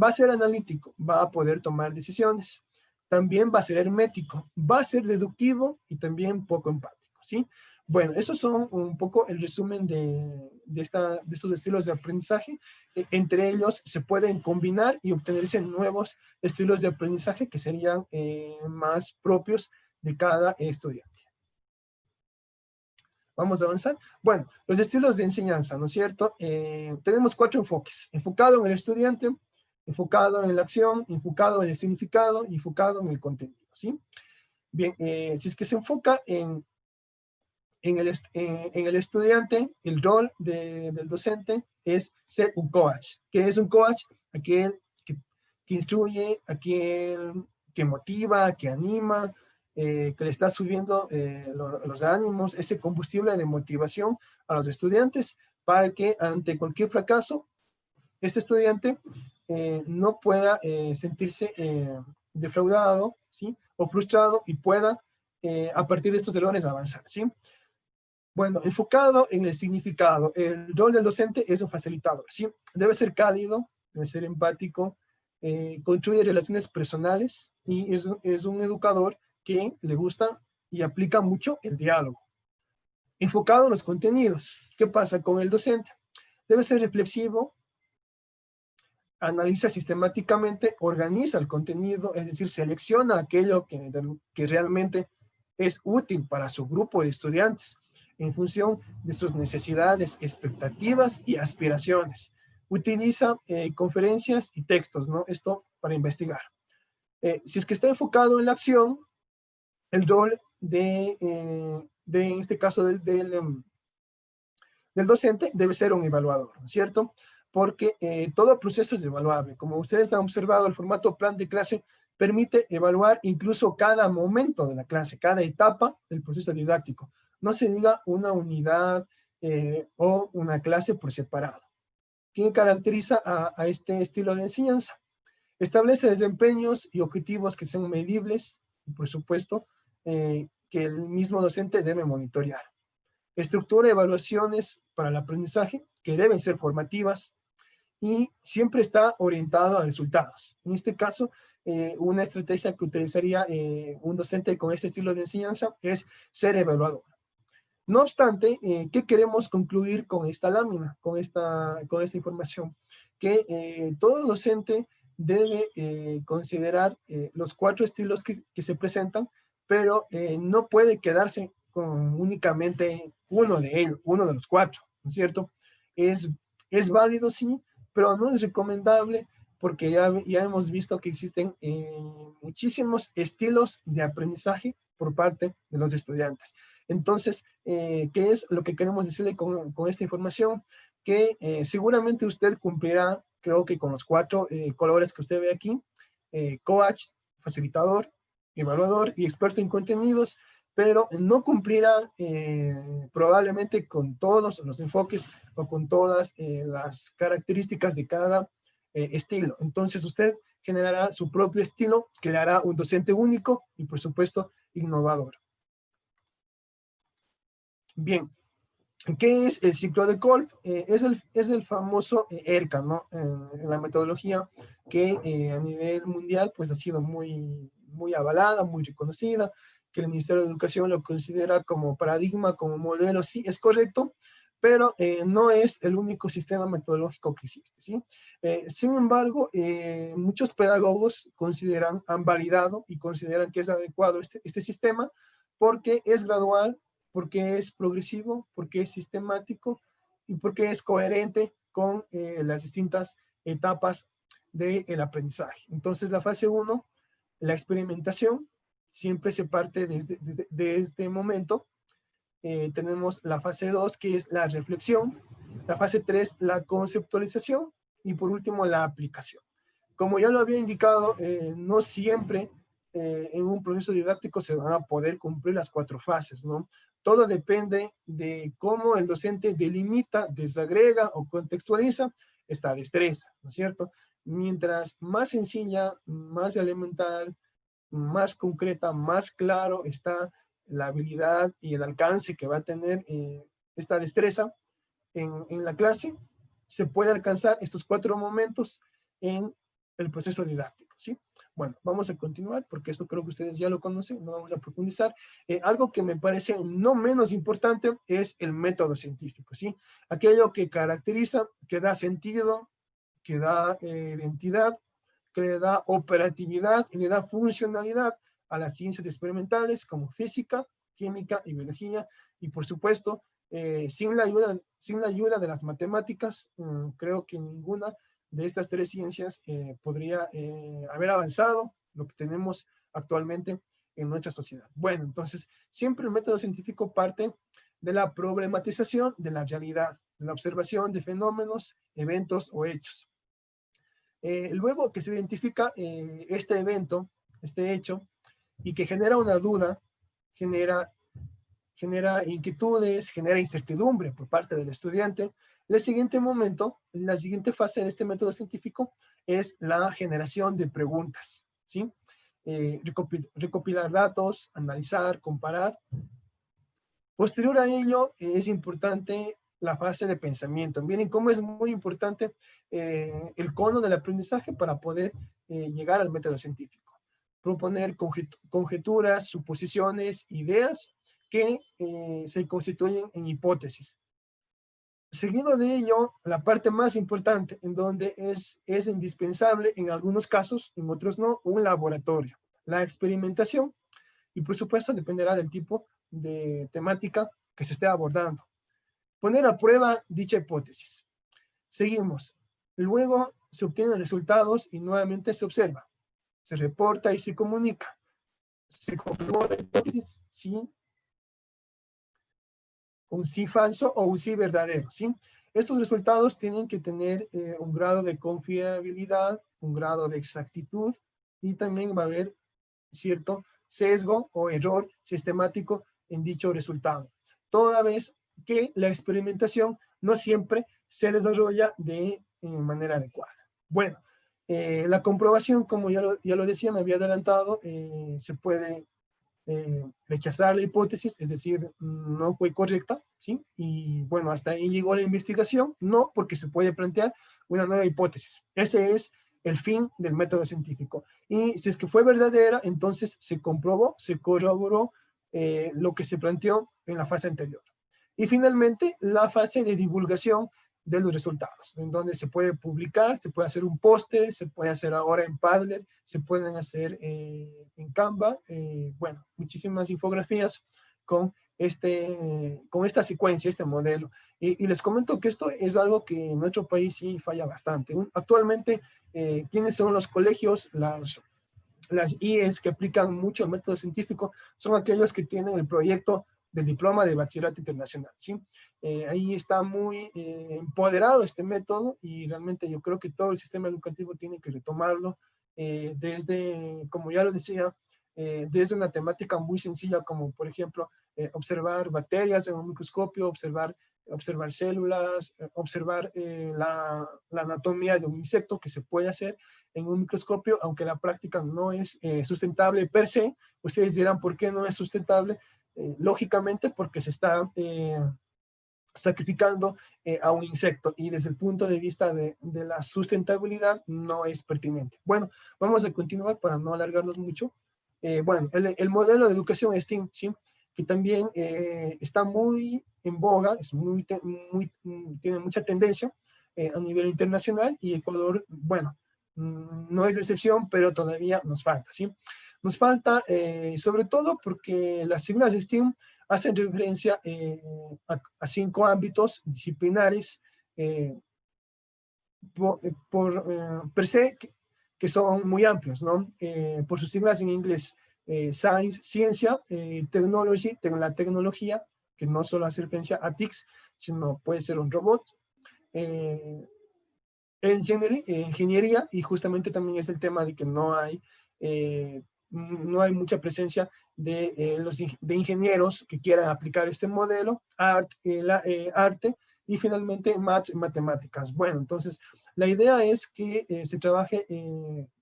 Va a ser analítico, va a poder tomar decisiones. También va a ser hermético, va a ser deductivo y también poco empático, ¿sí? Bueno, esos son un poco el resumen de estos estilos de aprendizaje. Entre ellos se pueden combinar y obtenerse nuevos estilos de aprendizaje que serían más propios de cada estudiante. Vamos a avanzar. Bueno, los estilos de enseñanza, ¿no es cierto? Tenemos 4 enfoques: enfocado en el estudiante, enfocado en la acción, enfocado en el significado y enfocado en el contenido, ¿sí? Bien, si es que se enfoca en el estudiante, el rol del docente es ser un coach. ¿Qué es un coach? Aquel que instruye, aquel que motiva, que anima, que le está subiendo los ánimos, ese combustible de motivación a los estudiantes para que ante cualquier fracaso, este estudiante no pueda sentirse defraudado, ¿sí? O frustrado y pueda, a partir de estos errores, avanzar, ¿sí? Bueno, enfocado en el significado, el rol del docente es un facilitador, ¿sí? Debe ser cálido, debe ser empático, construye relaciones personales y es un educador que le gusta y aplica mucho el diálogo. Enfocado en los contenidos, ¿qué pasa con el docente? Debe ser reflexivo, analiza sistemáticamente, organiza el contenido, es decir, selecciona aquello que realmente es útil para su grupo de estudiantes en función de sus necesidades, expectativas y aspiraciones. Utiliza conferencias y textos, ¿no? Esto para investigar. Si es que está enfocado en la acción, el rol en este caso, del docente debe ser un evaluador, ¿no es cierto? Porque todo proceso es evaluable. Como ustedes han observado, el formato plan de clase permite evaluar incluso cada momento de la clase, cada etapa del proceso didáctico. No se diga una unidad o una clase por separado. ¿Qué caracteriza a este estilo de enseñanza? Establece desempeños y objetivos que sean medibles y, por supuesto, que el mismo docente debe monitorear. Estructura evaluaciones para el aprendizaje que deben ser formativas y siempre está orientado a resultados. En este caso, una estrategia que utilizaría un docente con este estilo de enseñanza es ser evaluador. No obstante, ¿qué queremos concluir con esta lámina, con esta información? Que todo docente debe considerar los 4 estilos que se presentan, pero no puede quedarse con únicamente uno de ellos, uno de los 4, ¿no es cierto? Es válido, sí, pero no es recomendable porque ya hemos visto que existen muchísimos estilos de aprendizaje por parte de los estudiantes. Entonces, ¿qué es lo que queremos decirle con esta información? Que seguramente usted cumplirá, creo que con los 4 colores que usted ve aquí, coach, facilitador, evaluador y experto en contenidos, pero no cumplirá probablemente con todos los enfoques o con todas las características de cada estilo. Entonces usted generará su propio estilo, creará un docente único y por supuesto innovador. Bien, ¿qué es el ciclo de Kolb? Es el famoso ERCA, ¿no? En la metodología que a nivel mundial pues ha sido muy avalada, muy reconocida, que el Ministerio de Educación lo considera como paradigma, como modelo, sí, es correcto, pero no es el único sistema metodológico que existe, ¿sí? Sin embargo, muchos pedagogos han validado y consideran que es adecuado este sistema porque es gradual, porque es progresivo, porque es sistemático y porque es coherente con las distintas etapas del aprendizaje. Entonces, la fase 1, la experimentación, siempre se parte de este momento. Tenemos la fase 2, que es la reflexión, la fase 3, la conceptualización y por último, la aplicación. Como ya lo había indicado, no siempre en un proceso didáctico se van a poder cumplir las 4 fases, ¿no? Todo depende de cómo el docente delimita, desagrega o contextualiza esta destreza, ¿no es cierto? Mientras más sencilla, más elemental, más concreta, más claro está la habilidad y el alcance que va a tener esta destreza en la clase, se puede alcanzar estos 4 momentos en el proceso didáctico, ¿sí? Bueno, vamos a continuar porque esto creo que ustedes ya lo conocen, no vamos a profundizar. Algo que me parece no menos importante es el método científico, ¿sí? Aquello que caracteriza, que da sentido, que da identidad, que le da operatividad y le da funcionalidad a las ciencias experimentales como física, química y biología, y por supuesto, sin la ayuda de las matemáticas, creo que ninguna de estas 3 ciencias podría haber avanzado lo que tenemos actualmente en nuestra sociedad. Bueno, entonces, siempre el método científico parte de la problematización de la realidad, de la observación de fenómenos, eventos o hechos. Luego que se identifica este evento, este hecho, y que genera una duda, genera inquietudes, genera incertidumbre por parte del estudiante. El siguiente momento, la siguiente fase de este método científico es la generación de preguntas, ¿sí? Recopilar datos, analizar, comparar. Posterior a ello, es importante la fase de pensamiento. Miren cómo es muy importante el cono del aprendizaje para poder llegar al método científico. Proponer conjeturas, suposiciones, ideas que se constituyen en hipótesis. Seguido de ello, la parte más importante, en donde es indispensable en algunos casos, en otros no, un laboratorio. La experimentación, y por supuesto dependerá del tipo de temática que se esté abordando. Poner a prueba dicha hipótesis. Seguimos. Luego se obtienen resultados y nuevamente se observa, se reporta y se comunica. Se comprobó la hipótesis, sí, un sí falso o un sí verdadero, ¿sí? Estos resultados tienen que tener un grado de confiabilidad, un grado de exactitud, y también va a haber cierto sesgo o error sistemático en dicho resultado, toda vez que la experimentación no siempre se desarrolla de manera adecuada. Bueno, la comprobación, como ya lo decía, me había adelantado, se puede rechazar la hipótesis, es decir, no fue correcta, ¿sí? Y bueno, hasta ahí llegó la investigación, no, porque se puede plantear una nueva hipótesis. Ese es el fin del método científico. Y si es que fue verdadera, entonces se comprobó, se corroboró lo que se planteó en la fase anterior. Y finalmente, la fase de divulgación de los resultados, en donde se puede publicar, se puede hacer un póster, se puede hacer ahora en Padlet, se pueden hacer en Canva, bueno, muchísimas infografías con, con esta secuencia, este modelo. Y les comento que esto es algo que en nuestro país sí falla bastante. Actualmente, ¿quiénes son los colegios, las IES que aplican mucho el método científico? Son aquellos que tienen el proyecto del diploma de bachillerato internacional, ¿sí? Ahí está muy empoderado este método, y realmente yo creo que todo el sistema educativo tiene que retomarlo desde, como ya lo decía, desde una temática muy sencilla, como por ejemplo observar bacterias en un microscopio, observar células, observar la anatomía de un insecto, que se puede hacer en un microscopio, aunque la práctica no es sustentable per se. Ustedes dirán, ¿por qué no es sustentable? Lógicamente porque se está sacrificando a un insecto, y desde el punto de vista de la sustentabilidad no es pertinente. Bueno, vamos a continuar para no alargarnos mucho. Bueno, el modelo de educación STEAM, ¿sí? Que también está muy en boga, es tiene mucha tendencia a nivel internacional, y Ecuador, bueno, no es excepción, pero todavía nos falta, ¿sí? Nos falta, sobre todo porque las siglas STEAM hacen referencia a 5 ámbitos disciplinares per se, que son muy amplios, ¿no? Por sus siglas en inglés, Science, ciencia, Technology, la tecnología, que no solo hace referencia a TICs, sino puede ser un robot, eh, ingeniería, y justamente también es el tema de que no hay mucha presencia de ingenieros que quieran aplicar este modelo, arte, y finalmente matemáticas. Bueno, entonces la idea es que se trabaje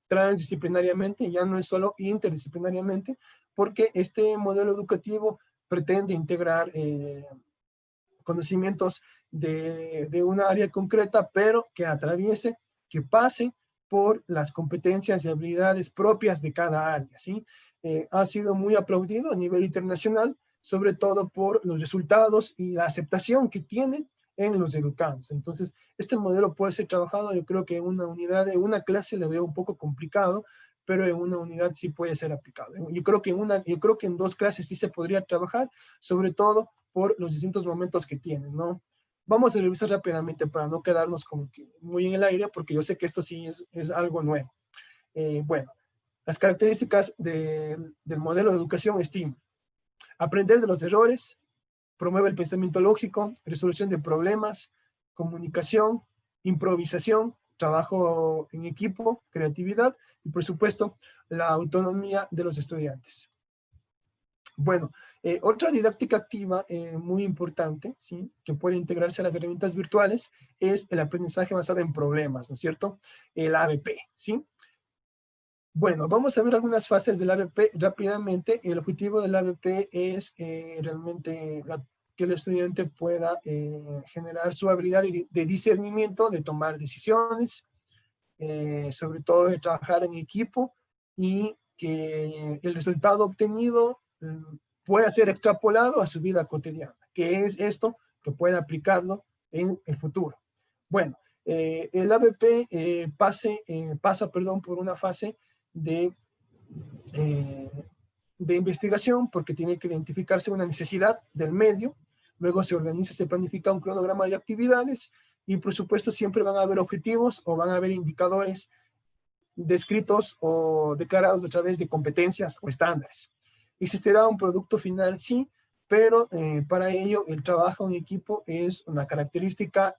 transdisciplinariamente, ya no es solo interdisciplinariamente, porque este modelo educativo pretende integrar conocimientos de una área concreta, pero que atraviese, que pase por las competencias y habilidades propias de cada área, ¿sí? Ha sido muy aplaudido a nivel internacional, sobre todo por los resultados y la aceptación que tiene en los educandos. Entonces, este modelo puede ser trabajado, yo creo que en una unidad, en una clase le veo un poco complicado, pero en una unidad sí puede ser aplicado. Yo creo que en 2 clases sí se podría trabajar, sobre todo por los distintos momentos que tienen, ¿no? Vamos a revisar rápidamente para no quedarnos como que muy en el aire, porque yo sé que esto sí es algo nuevo. Bueno, las características del modelo de educación STEAM: aprender de los errores, promueve el pensamiento lógico, resolución de problemas, comunicación, improvisación, trabajo en equipo, creatividad, y por supuesto la autonomía de los estudiantes. Bueno, otra didáctica activa muy importante, ¿sí? Que puede integrarse a las herramientas virtuales, es el aprendizaje basado en problemas, ¿no es cierto? El ABP, ¿sí? Bueno, vamos a ver algunas fases del ABP rápidamente. El objetivo del ABP es realmente que el estudiante pueda generar su habilidad de discernimiento, de tomar decisiones, sobre todo de trabajar en equipo, y que el resultado obtenido pueda ser extrapolado a su vida cotidiana, que es esto que pueda aplicarlo en el futuro. Bueno, el ABP pasa por una fase de, eh, de investigación, porque tiene que identificarse una necesidad del medio, luego se organiza, se planifica un cronograma de actividades, y por supuesto siempre van a haber objetivos o van a haber indicadores descritos o declarados a través de competencias o estándares. ¿Existirá un producto final? Sí, pero para ello el trabajo en equipo es una característica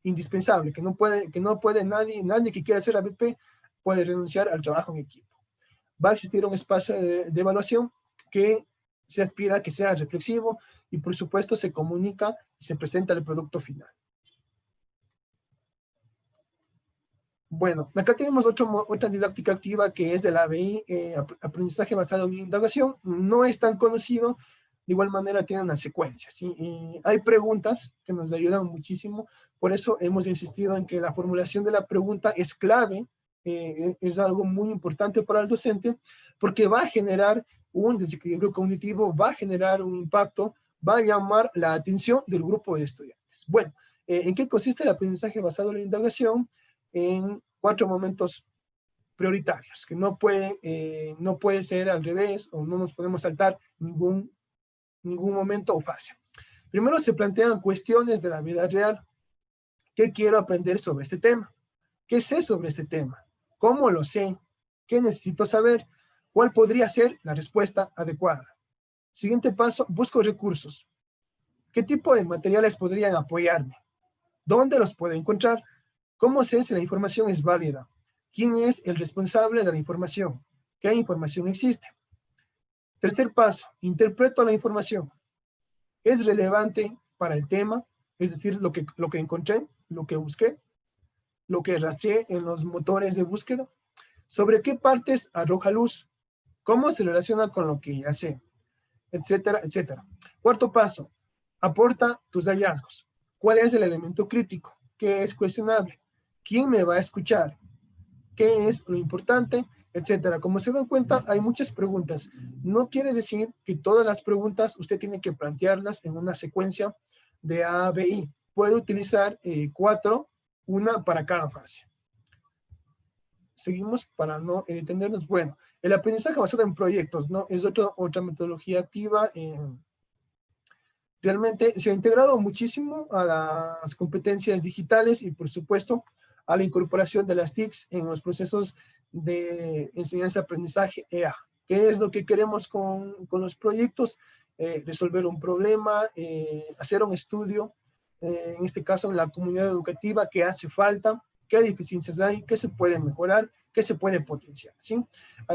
indispensable, que no puede nadie que quiera hacer ABP puede renunciar al trabajo en equipo. Va a existir un espacio de evaluación que se aspira a que sea reflexivo y por supuesto se comunica y se presenta el producto final. Bueno, acá tenemos otra didáctica activa que es de la ABI, aprendizaje basado en indagación. No es tan conocido, de igual manera tiene una secuencia, ¿sí? Hay preguntas que nos ayudan muchísimo, por eso hemos insistido en que la formulación de la pregunta es clave, es algo muy importante para el docente, porque va a generar un desequilibrio cognitivo, va a generar un impacto, va a llamar la atención del grupo de estudiantes. Bueno, ¿en qué consiste el aprendizaje basado en la indagación? En 4 momentos prioritarios, que no puede ser al revés o no nos podemos saltar ningún momento o fase. Primero se plantean cuestiones de la vida real. ¿Qué quiero aprender sobre este tema? ¿Qué sé sobre este tema? ¿Cómo lo sé? ¿Qué necesito saber? ¿Cuál podría ser la respuesta adecuada? Siguiente paso, busco recursos. ¿Qué tipo de materiales podrían apoyarme? ¿Dónde los puedo encontrar? ¿Cómo sé si la información es válida? ¿Quién es el responsable de la información? ¿Qué información existe? Tercer paso, interpreto la información. ¿Es relevante para el tema? Es decir, lo que encontré, lo que busqué, lo que rastreé en los motores de búsqueda. ¿Sobre qué partes arroja luz? ¿Cómo se relaciona con lo que ya sé? Etcétera, etcétera. Cuarto paso, aporta tus hallazgos. ¿Cuál es el elemento crítico? ¿Qué es cuestionable? ¿Quién me va a escuchar? ¿Qué es lo importante? Etcétera. Como se dan cuenta, hay muchas preguntas. No quiere decir que todas las preguntas usted tiene que plantearlas en una secuencia de A, B, I. Puede utilizar 4, una para cada fase. Seguimos para no detenernos. Bueno, el aprendizaje basado en proyectos, ¿no? Es otra metodología activa. Realmente se ha integrado muchísimo a las competencias digitales y, por supuesto, a la incorporación de las TICs en los procesos de enseñanza-aprendizaje EA. ¿Qué es lo que queremos con los proyectos? Resolver un problema, hacer un estudio, en este caso en la comunidad educativa, qué hace falta, qué deficiencias hay, qué se puede mejorar, qué se puede potenciar, ¿sí?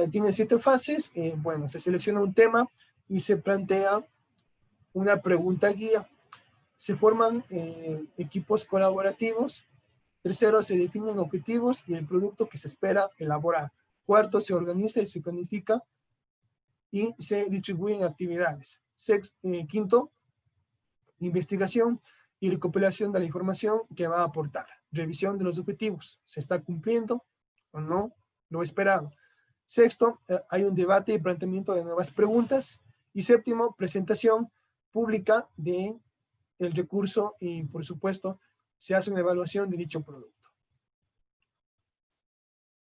Tiene 7 fases. Bueno, se selecciona un tema y se plantea una pregunta guía. Se forman equipos colaborativos. Tercero, se definen objetivos y el producto que se espera elaborar. Cuarto, se organiza y se planifica y se distribuyen actividades. Quinto, investigación y recopilación de la información que va a aportar. Revisión de los objetivos. ¿Se está cumpliendo o no lo esperado? Sexto, hay un debate y planteamiento de nuevas preguntas. Y séptimo, presentación pública de el recurso y, por supuesto, se hace una evaluación de dicho producto.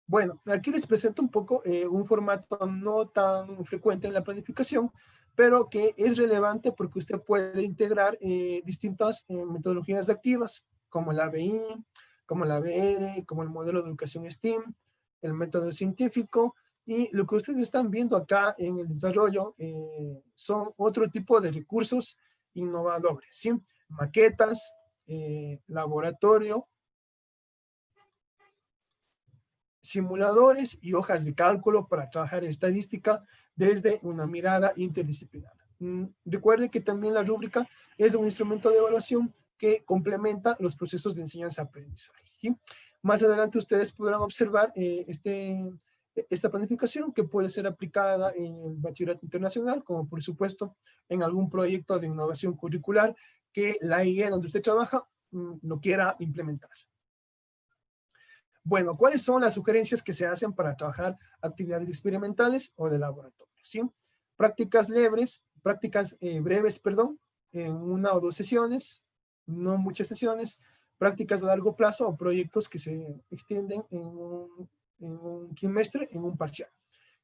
Bueno, aquí les presento un poco un formato no tan frecuente en la planificación, pero que es relevante porque usted puede integrar distintas metodologías activas, como la ABI, como la ABR, como el modelo de educación STEAM, el método científico, y lo que ustedes están viendo acá en el desarrollo son otro tipo de recursos innovadores, ¿sí? Maquetas, laboratorio, simuladores y hojas de cálculo para trabajar estadística desde una mirada interdisciplinar. Recuerde que también la rúbrica es un instrumento de evaluación que complementa los procesos de enseñanza-aprendizaje, ¿sí? Más adelante ustedes podrán observar esta planificación que puede ser aplicada en el bachillerato internacional, como por supuesto en algún proyecto de innovación curricular que la IE donde usted trabaja lo quiera implementar. Bueno, ¿cuáles son las sugerencias que se hacen para trabajar actividades experimentales o de laboratorio? ¿Sí? Prácticas breves, en 1 o 2 sesiones, no muchas sesiones, prácticas a largo plazo o proyectos que se extienden en un trimestre, en un parcial.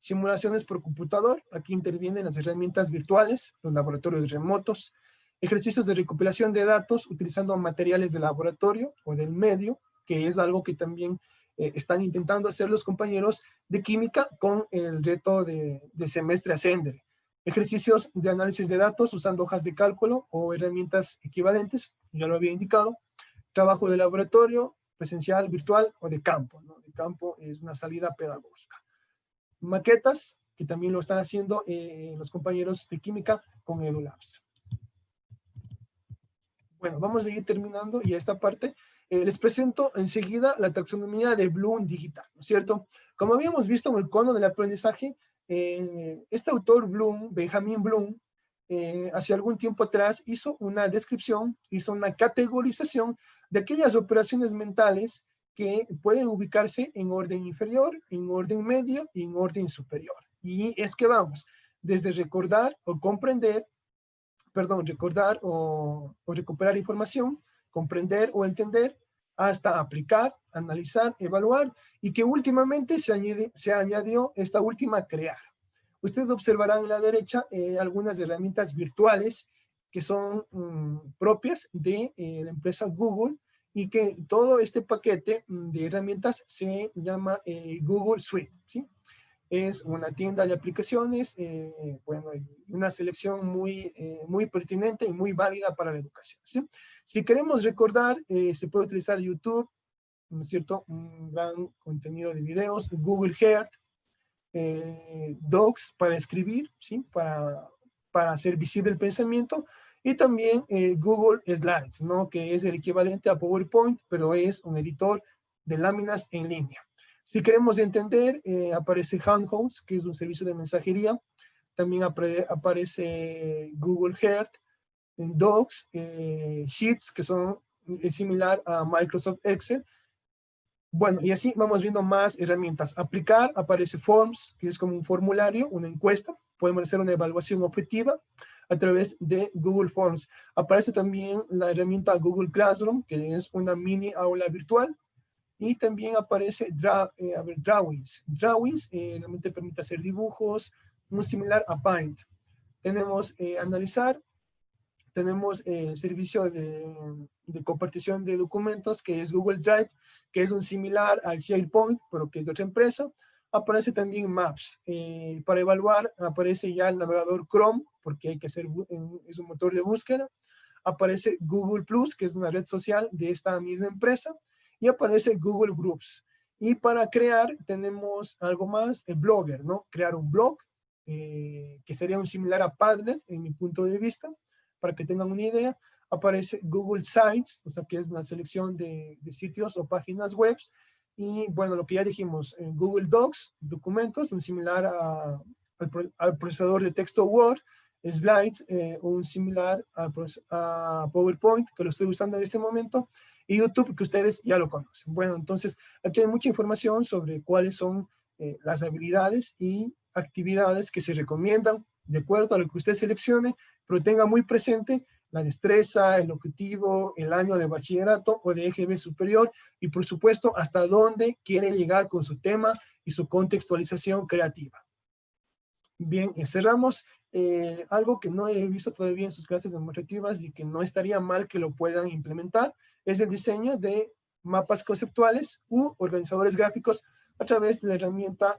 Simulaciones por computador, aquí intervienen las herramientas virtuales, los laboratorios remotos, ejercicios de recopilación de datos utilizando materiales de laboratorio o del medio, que es algo que también están intentando hacer los compañeros de química con el reto de semestre Ascender. Ejercicios de análisis de datos usando hojas de cálculo o herramientas equivalentes, ya lo había indicado. Trabajo de laboratorio, presencial, virtual o de campo, ¿no? De campo es una salida pedagógica. Maquetas, que también lo están haciendo los compañeros de química con EduLabs. Bueno, vamos a ir terminando y esta parte les presento enseguida la taxonomía de Bloom digital, ¿no es cierto? Como habíamos visto en el cono del aprendizaje, este autor Bloom, Benjamin Bloom, hace algún tiempo atrás hizo una descripción, hizo una categorización de aquellas operaciones mentales que pueden ubicarse en orden inferior, en orden medio y en orden superior. Y es que vamos, desde recordar o comprender, recordar o recuperar información, comprender o entender, hasta aplicar, analizar, evaluar, y que últimamente se añadió esta última, crear. Ustedes observarán en la derecha algunas herramientas virtuales que son propias de la empresa Google, y que todo este paquete de herramientas se llama Google Suite, ¿sí? Es una tienda de aplicaciones, bueno, una selección muy pertinente y muy válida para la educación, ¿sí? Si queremos recordar, se puede utilizar YouTube, ¿no es cierto? Un gran contenido de videos, Google Earth, Docs para escribir, ¿sí? Para hacer visible el pensamiento, y también Google Slides, ¿no? Que es el equivalente a PowerPoint, pero es un editor de láminas en línea. Si queremos entender, aparece Hangouts, que es un servicio de mensajería. También aparece Google Earth, Docs, Sheets, que son similar a Microsoft Excel. Bueno, y así vamos viendo más herramientas. Aplicar, aparece Forms, que es como un formulario, una encuesta. Podemos hacer una evaluación objetiva a través de Google Forms. Aparece también la herramienta Google Classroom, que es una mini aula virtual. Y también aparece Drawings. Drawings realmente permite hacer dibujos, muy similar a Paint. Tenemos analizar, tenemos servicio de compartición de documentos, que es Google Drive, que es un similar al SharePoint, pero que es de otra empresa. Aparece también Maps. Para evaluar aparece ya el navegador Chrome, porque hay que hacer, es un motor de búsqueda. Aparece Google Plus, que es una red social de esta misma empresa. Y aparece Google Groups. Y para crear tenemos algo más, el Blogger, ¿no? Crear un blog, que sería un similar a Padlet, en mi punto de vista. Para que tengan una idea, aparece Google Sites, o sea que es una selección de sitios o páginas web. Y bueno, lo que ya dijimos, en Google Docs, documentos, un similar al procesador de texto Word. Slides, un similar a PowerPoint, que lo estoy usando en este momento. Y YouTube, que ustedes ya lo conocen. Bueno, entonces aquí hay mucha información sobre cuáles son las habilidades y actividades que se recomiendan de acuerdo a lo que usted seleccione, pero tenga muy presente la destreza, el objetivo, el año de bachillerato o de EGB superior, y por supuesto hasta dónde quiere llegar con su tema y su contextualización creativa. Bien, cerramos. Algo que no he visto todavía en sus clases demostrativas y que no estaría mal que lo puedan implementar es el diseño de mapas conceptuales u organizadores gráficos a través de la herramienta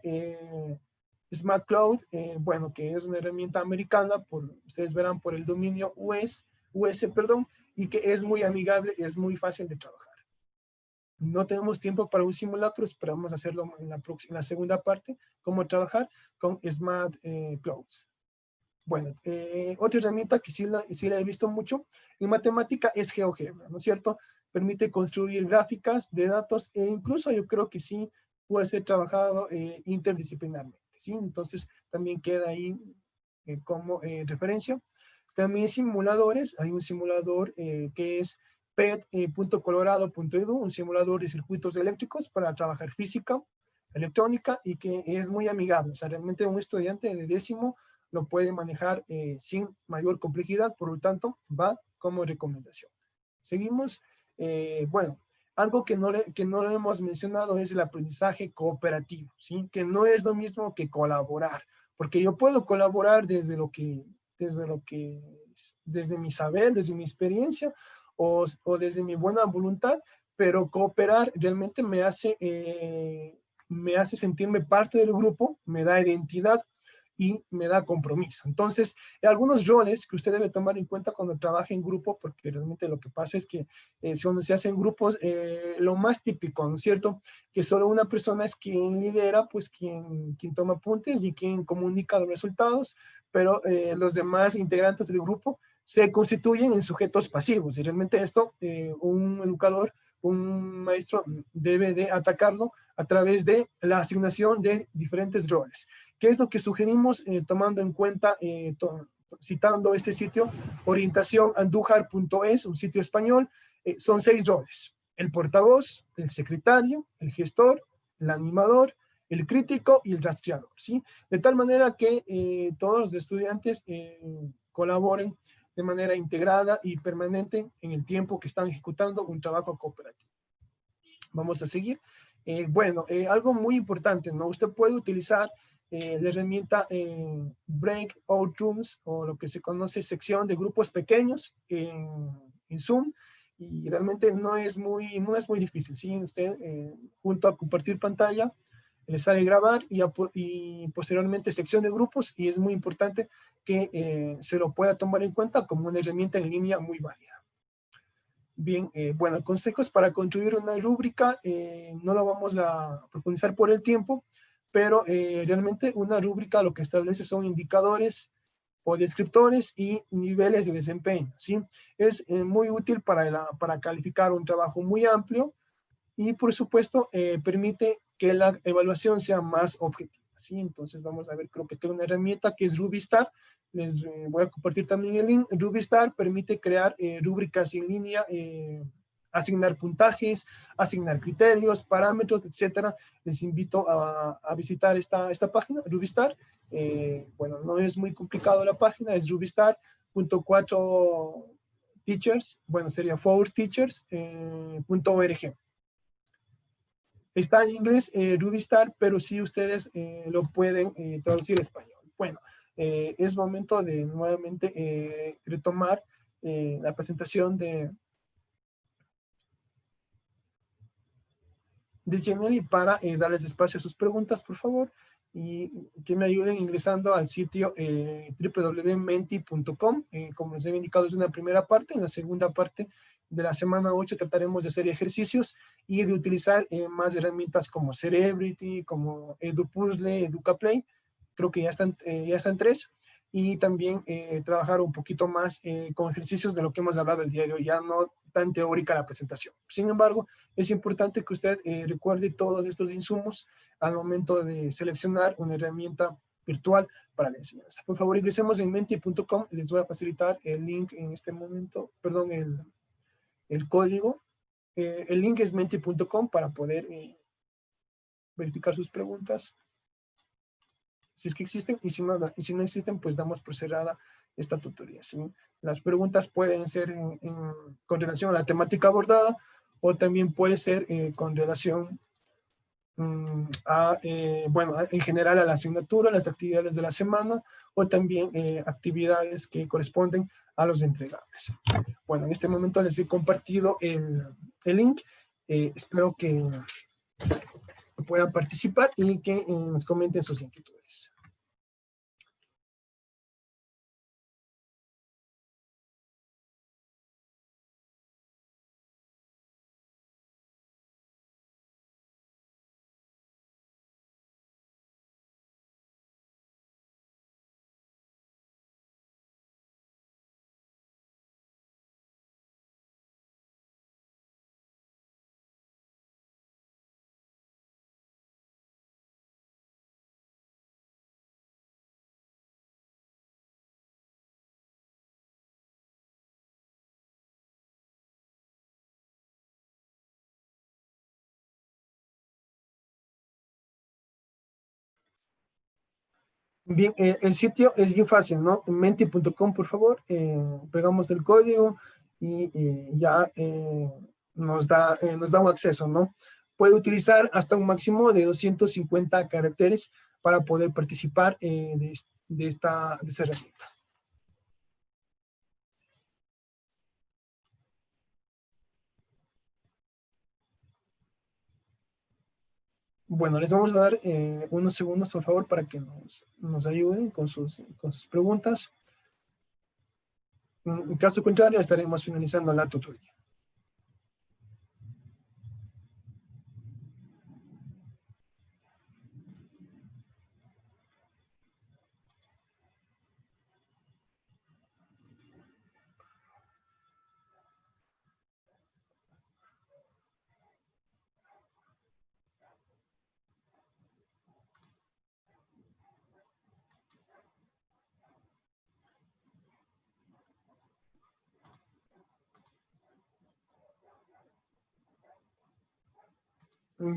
Smart Cloud, bueno, que es una herramienta americana, ustedes verán por el dominio US, perdón, y que es muy amigable, es muy fácil de trabajar. No tenemos tiempo para un simulacro, esperamos hacerlo en la segunda parte, cómo trabajar con Smart Clouds. Bueno, otra herramienta que sí la he visto mucho en matemática es GeoGebra, ¿no es cierto? Permite construir gráficas de datos e incluso yo creo que sí puede ser trabajado interdisciplinarmente, ¿sí? Entonces también queda ahí como referencia. También simuladores, hay un simulador que es pet.colorado.edu, un simulador de circuitos eléctricos para trabajar física, electrónica, y que es muy amigable. O sea, realmente un estudiante de 10º lo puede manejar sin mayor complejidad, por lo tanto, va como recomendación. Seguimos. Bueno, Algo que no lo hemos mencionado es el aprendizaje cooperativo, ¿sí? Que no es lo mismo que colaborar, porque yo puedo colaborar desde mi saber, desde mi experiencia o desde mi buena voluntad, pero cooperar realmente me hace sentirme parte del grupo, me da identidad y me da compromiso. Entonces, hay algunos roles que usted debe tomar en cuenta cuando trabaja en grupo, porque realmente lo que pasa es que cuando se hacen grupos, lo más típico, ¿no es cierto? Que solo una persona es quien lidera, pues quien toma apuntes y quien comunica los resultados, pero los demás integrantes del grupo se constituyen en sujetos pasivos. Y realmente esto, un educador, un maestro debe de atacarlo a través de la asignación de diferentes roles. ¿Qué es lo que sugerimos tomando en cuenta, citando este sitio, orientacionandújar.es, un sitio español? Son 6 roles: el portavoz, el secretario, el gestor, el animador, el crítico y el rastreador, ¿sí? De tal manera que todos los estudiantes colaboren de manera integrada y permanente en el tiempo que están ejecutando un trabajo cooperativo. Vamos a seguir. Bueno, algo muy importante, ¿no? Usted puede utilizar la herramienta Breakout Rooms, o lo que se conoce sección de grupos pequeños en Zoom, y realmente no es muy difícil, ¿sí? Usted, junto a compartir pantalla, le sale grabar y posteriormente sección de grupos, y es muy importante que se lo pueda tomar en cuenta como una herramienta en línea muy válida. Bien, bueno, consejos para construir una rúbrica, no lo vamos a profundizar por el tiempo, pero realmente una rúbrica lo que establece son indicadores o descriptores y niveles de desempeño, ¿sí? Es muy útil para calificar un trabajo muy amplio y, por supuesto, permite que la evaluación sea más objetiva, ¿sí? Entonces vamos a ver, creo que tengo una herramienta que es RubyStar. Les voy a compartir también el link. RubyStar permite crear rúbricas en línea, asignar puntajes, asignar criterios, parámetros, etcétera. Les invito a visitar esta página, RubyStar. Bueno, no es muy complicado la página, es rubystar.4 teachers, bueno, sería forteachers.org. Está en inglés, RubyStar, pero sí ustedes lo pueden traducir a español. Bueno, es momento de nuevamente retomar la presentación de Jenny para darles espacio a sus preguntas, por favor, y que me ayuden ingresando al sitio www.menti.com. Como les he indicado, es una primera parte. En la segunda parte de la semana 8 trataremos de hacer ejercicios y de utilizar más herramientas como Cerebrity, como EduPuzzle, EducaPlay. Creo que ya están 3. Y también trabajar un poquito más con ejercicios de lo que hemos hablado el día de hoy, ya no tan teórica la presentación. Sin embargo, es importante que usted recuerde todos estos insumos al momento de seleccionar una herramienta virtual para la enseñanza. Por favor, ingresemos en menti.com. Les voy a facilitar el link en este momento, perdón, el código. El link es menti.com para poder verificar sus preguntas, si es que existen, y si no existen, pues damos por cerrada esta tutoría, ¿sí? Las preguntas pueden ser con relación a la temática abordada, o también puede ser con relación bueno, en general a la asignatura, las actividades de la semana, o también actividades que corresponden a los entregables. Bueno, en este momento les he compartido el link. Espero que puedan participar y que nos comenten sus inquietudes. Bien, el sitio es bien fácil, ¿no? Menti.com, por favor, pegamos el código y ya nos da un acceso, ¿no? Puede utilizar hasta un máximo de 250 caracteres para poder participar de esta herramienta. Bueno, les vamos a dar unos segundos, por favor, para que nos ayuden con sus preguntas. En caso contrario, estaremos finalizando la tutoría.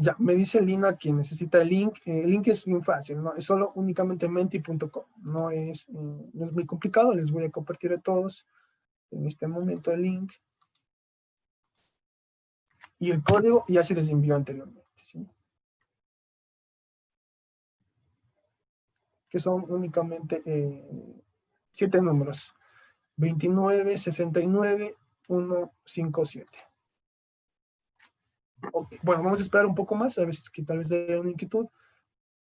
Ya, me dice Lina que necesita el link. El link es bien fácil, ¿no? Es solo únicamente menti.com. No es muy complicado. Les voy a compartir a todos en este momento el link. Y el código ya se les envió anteriormente, ¿sí? Que son únicamente 7 números. 29 69 157. Okay. Bueno, vamos a esperar un poco más, a ver si es que tal vez haya una inquietud.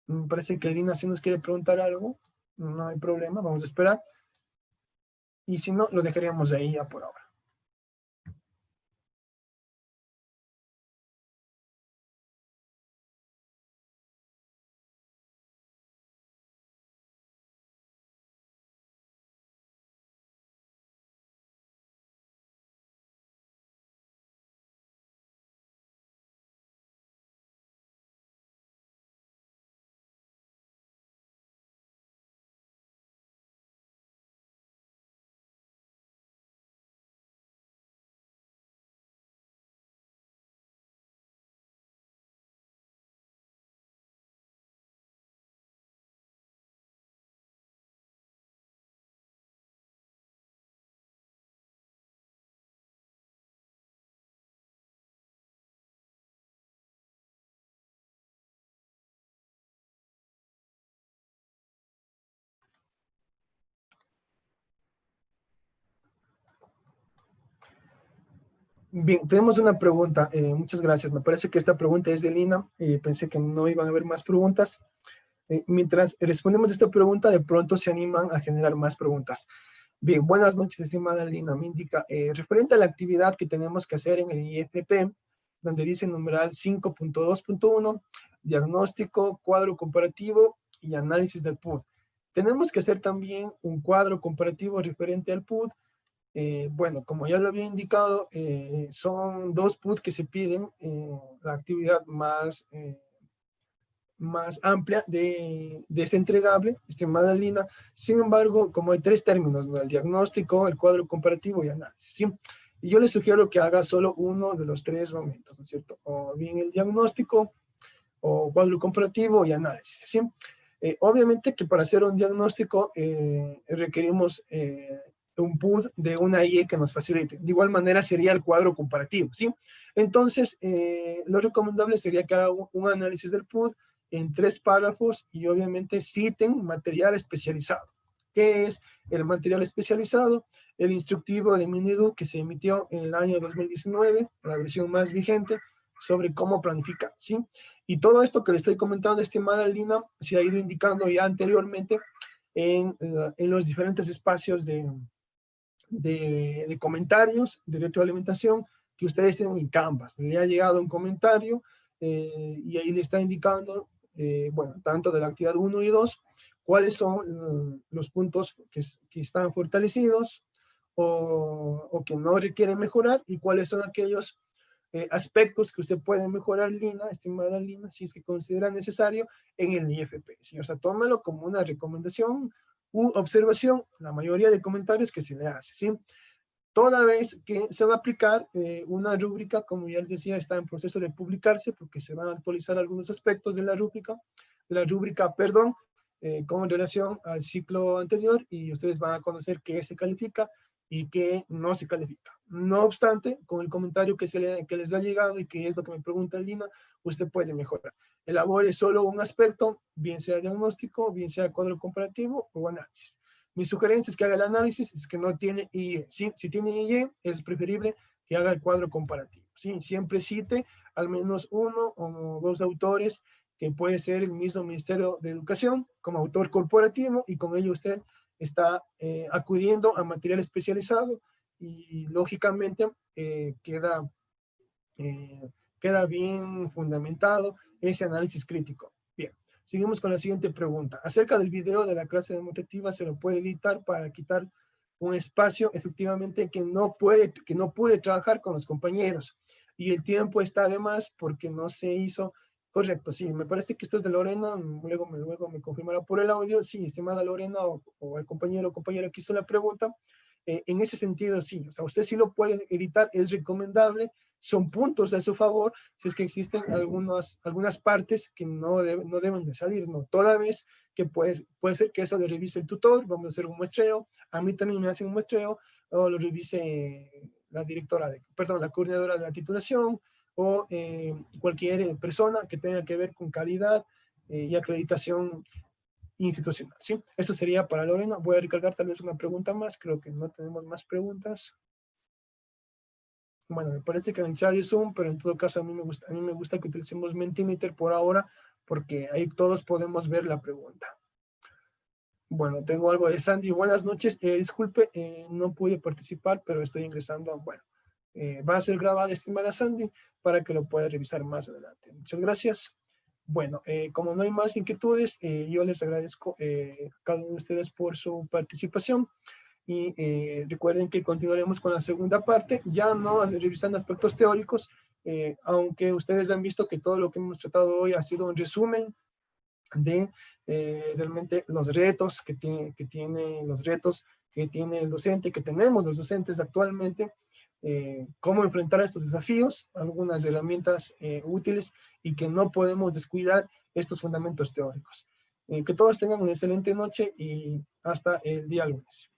Me parece que Lina sí nos quiere preguntar algo. No hay problema, vamos a esperar. Y si no, lo dejaríamos ahí ya por ahora. Bien, tenemos una pregunta. Muchas gracias. Me parece que esta pregunta es de Lina. Pensé que no iban a haber más preguntas. Mientras respondemos esta pregunta, de pronto se animan a generar más preguntas. Bien, buenas noches, estimada Lina. Me indica, referente a la actividad que tenemos que hacer en el IFP, donde dice numeral 5.2.1, diagnóstico, cuadro comparativo y análisis del PUD. Tenemos que hacer también un cuadro comparativo referente al PUD. Bueno, como ya lo había indicado, son 2 PUD que se piden, la actividad más amplia de este entregable, estimada Lina. Sin embargo, como hay 3 términos, ¿no? El diagnóstico, el cuadro comparativo y análisis, ¿sí? Y yo les sugiero que haga solo uno de los 3 momentos, ¿no es cierto? O bien el diagnóstico, o cuadro comparativo y análisis, ¿sí? Obviamente que para hacer un diagnóstico requerimos un PUD de una IE que nos facilite. De igual manera sería el cuadro comparativo, ¿sí? Entonces, lo recomendable sería que haga un análisis del PUD en 3 párrafos y obviamente citen material especializado. ¿Qué es el material especializado? El instructivo de Minedu que se emitió en el año 2019, la versión más vigente, sobre cómo planificar, ¿sí? Y todo esto que le estoy comentando, estimada Lina, se ha ido indicando ya anteriormente en los diferentes espacios de comentarios, de retroalimentación que ustedes tienen en Canvas. Le ha llegado un comentario y ahí le está indicando, bueno, tanto de la actividad 1 y 2, cuáles son los puntos que están fortalecidos o que no requieren mejorar y cuáles son aquellos aspectos que usted puede mejorar, Lina, estimada Lina, si es que considera necesario en el IFP. ¿Sí? O sea, tómelo como una recomendación u observación, la mayoría de comentarios que se le hace, ¿sí? Toda vez que se va a aplicar una rúbrica, como ya les decía, está en proceso de publicarse porque se van a actualizar algunos aspectos de la rúbrica, perdón, con relación al ciclo anterior y ustedes van a conocer qué se califica y que no se califica. No obstante, con el comentario que les ha llegado y que es lo que me pregunta Lina, usted puede mejorar. Elabore solo un aspecto, bien sea diagnóstico, bien sea cuadro comparativo o análisis. Mi sugerencia es que haga el análisis, es que no tiene IE. Si tiene IE, es preferible que haga el cuadro comparativo. ¿Sí? Siempre cite al menos uno o dos autores que puede ser el mismo Ministerio de Educación como autor corporativo, y con ello usted está acudiendo a material especializado y lógicamente queda, queda bien fundamentado ese análisis crítico. Bien, seguimos con la siguiente pregunta. Acerca del video de la clase demostrativa, ¿se lo puede editar para quitar un espacio efectivamente que no puede trabajar con los compañeros? Y el tiempo está además porque no se hizo correcto. Sí, me parece que esto es de Lorena, luego me confirmará por el audio. Sí, estimada Lorena, o el compañero o compañera que hizo la pregunta, en ese sentido sí, o sea, usted sí lo puede editar, es recomendable, son puntos a su favor, si es que existen algunas partes que no deben de salir, no, toda vez que puede ser que eso lo revise el tutor, vamos a hacer un muestreo, a mí también me hacen un muestreo, o lo revise la directora, la coordinadora de la titulación, o cualquier persona que tenga que ver con calidad y acreditación institucional, ¿sí? Eso sería para Lorena. Voy a recargar tal vez una pregunta más, creo que no tenemos más preguntas. Bueno, me parece que en el chat de Zoom, pero en todo caso a mí me gusta que utilicemos Mentimeter por ahora, porque ahí todos podemos ver la pregunta. Bueno, tengo algo de Sandy. Buenas noches. Disculpe, no pude participar, pero estoy ingresando. Bueno, va a ser grabada, estimada Sandy, para que lo pueda revisar más adelante. Muchas gracias. Bueno, como no hay más inquietudes, yo les agradezco a cada uno de ustedes por su participación. Y recuerden que continuaremos con la segunda parte, ya no revisando aspectos teóricos, aunque ustedes han visto que todo lo que hemos tratado hoy ha sido un resumen de realmente los retos que tiene el docente, que tenemos los docentes actualmente, cómo enfrentar estos desafíos, algunas herramientas útiles, y que no podemos descuidar estos fundamentos teóricos. Que todos tengan una excelente noche y hasta el día lunes.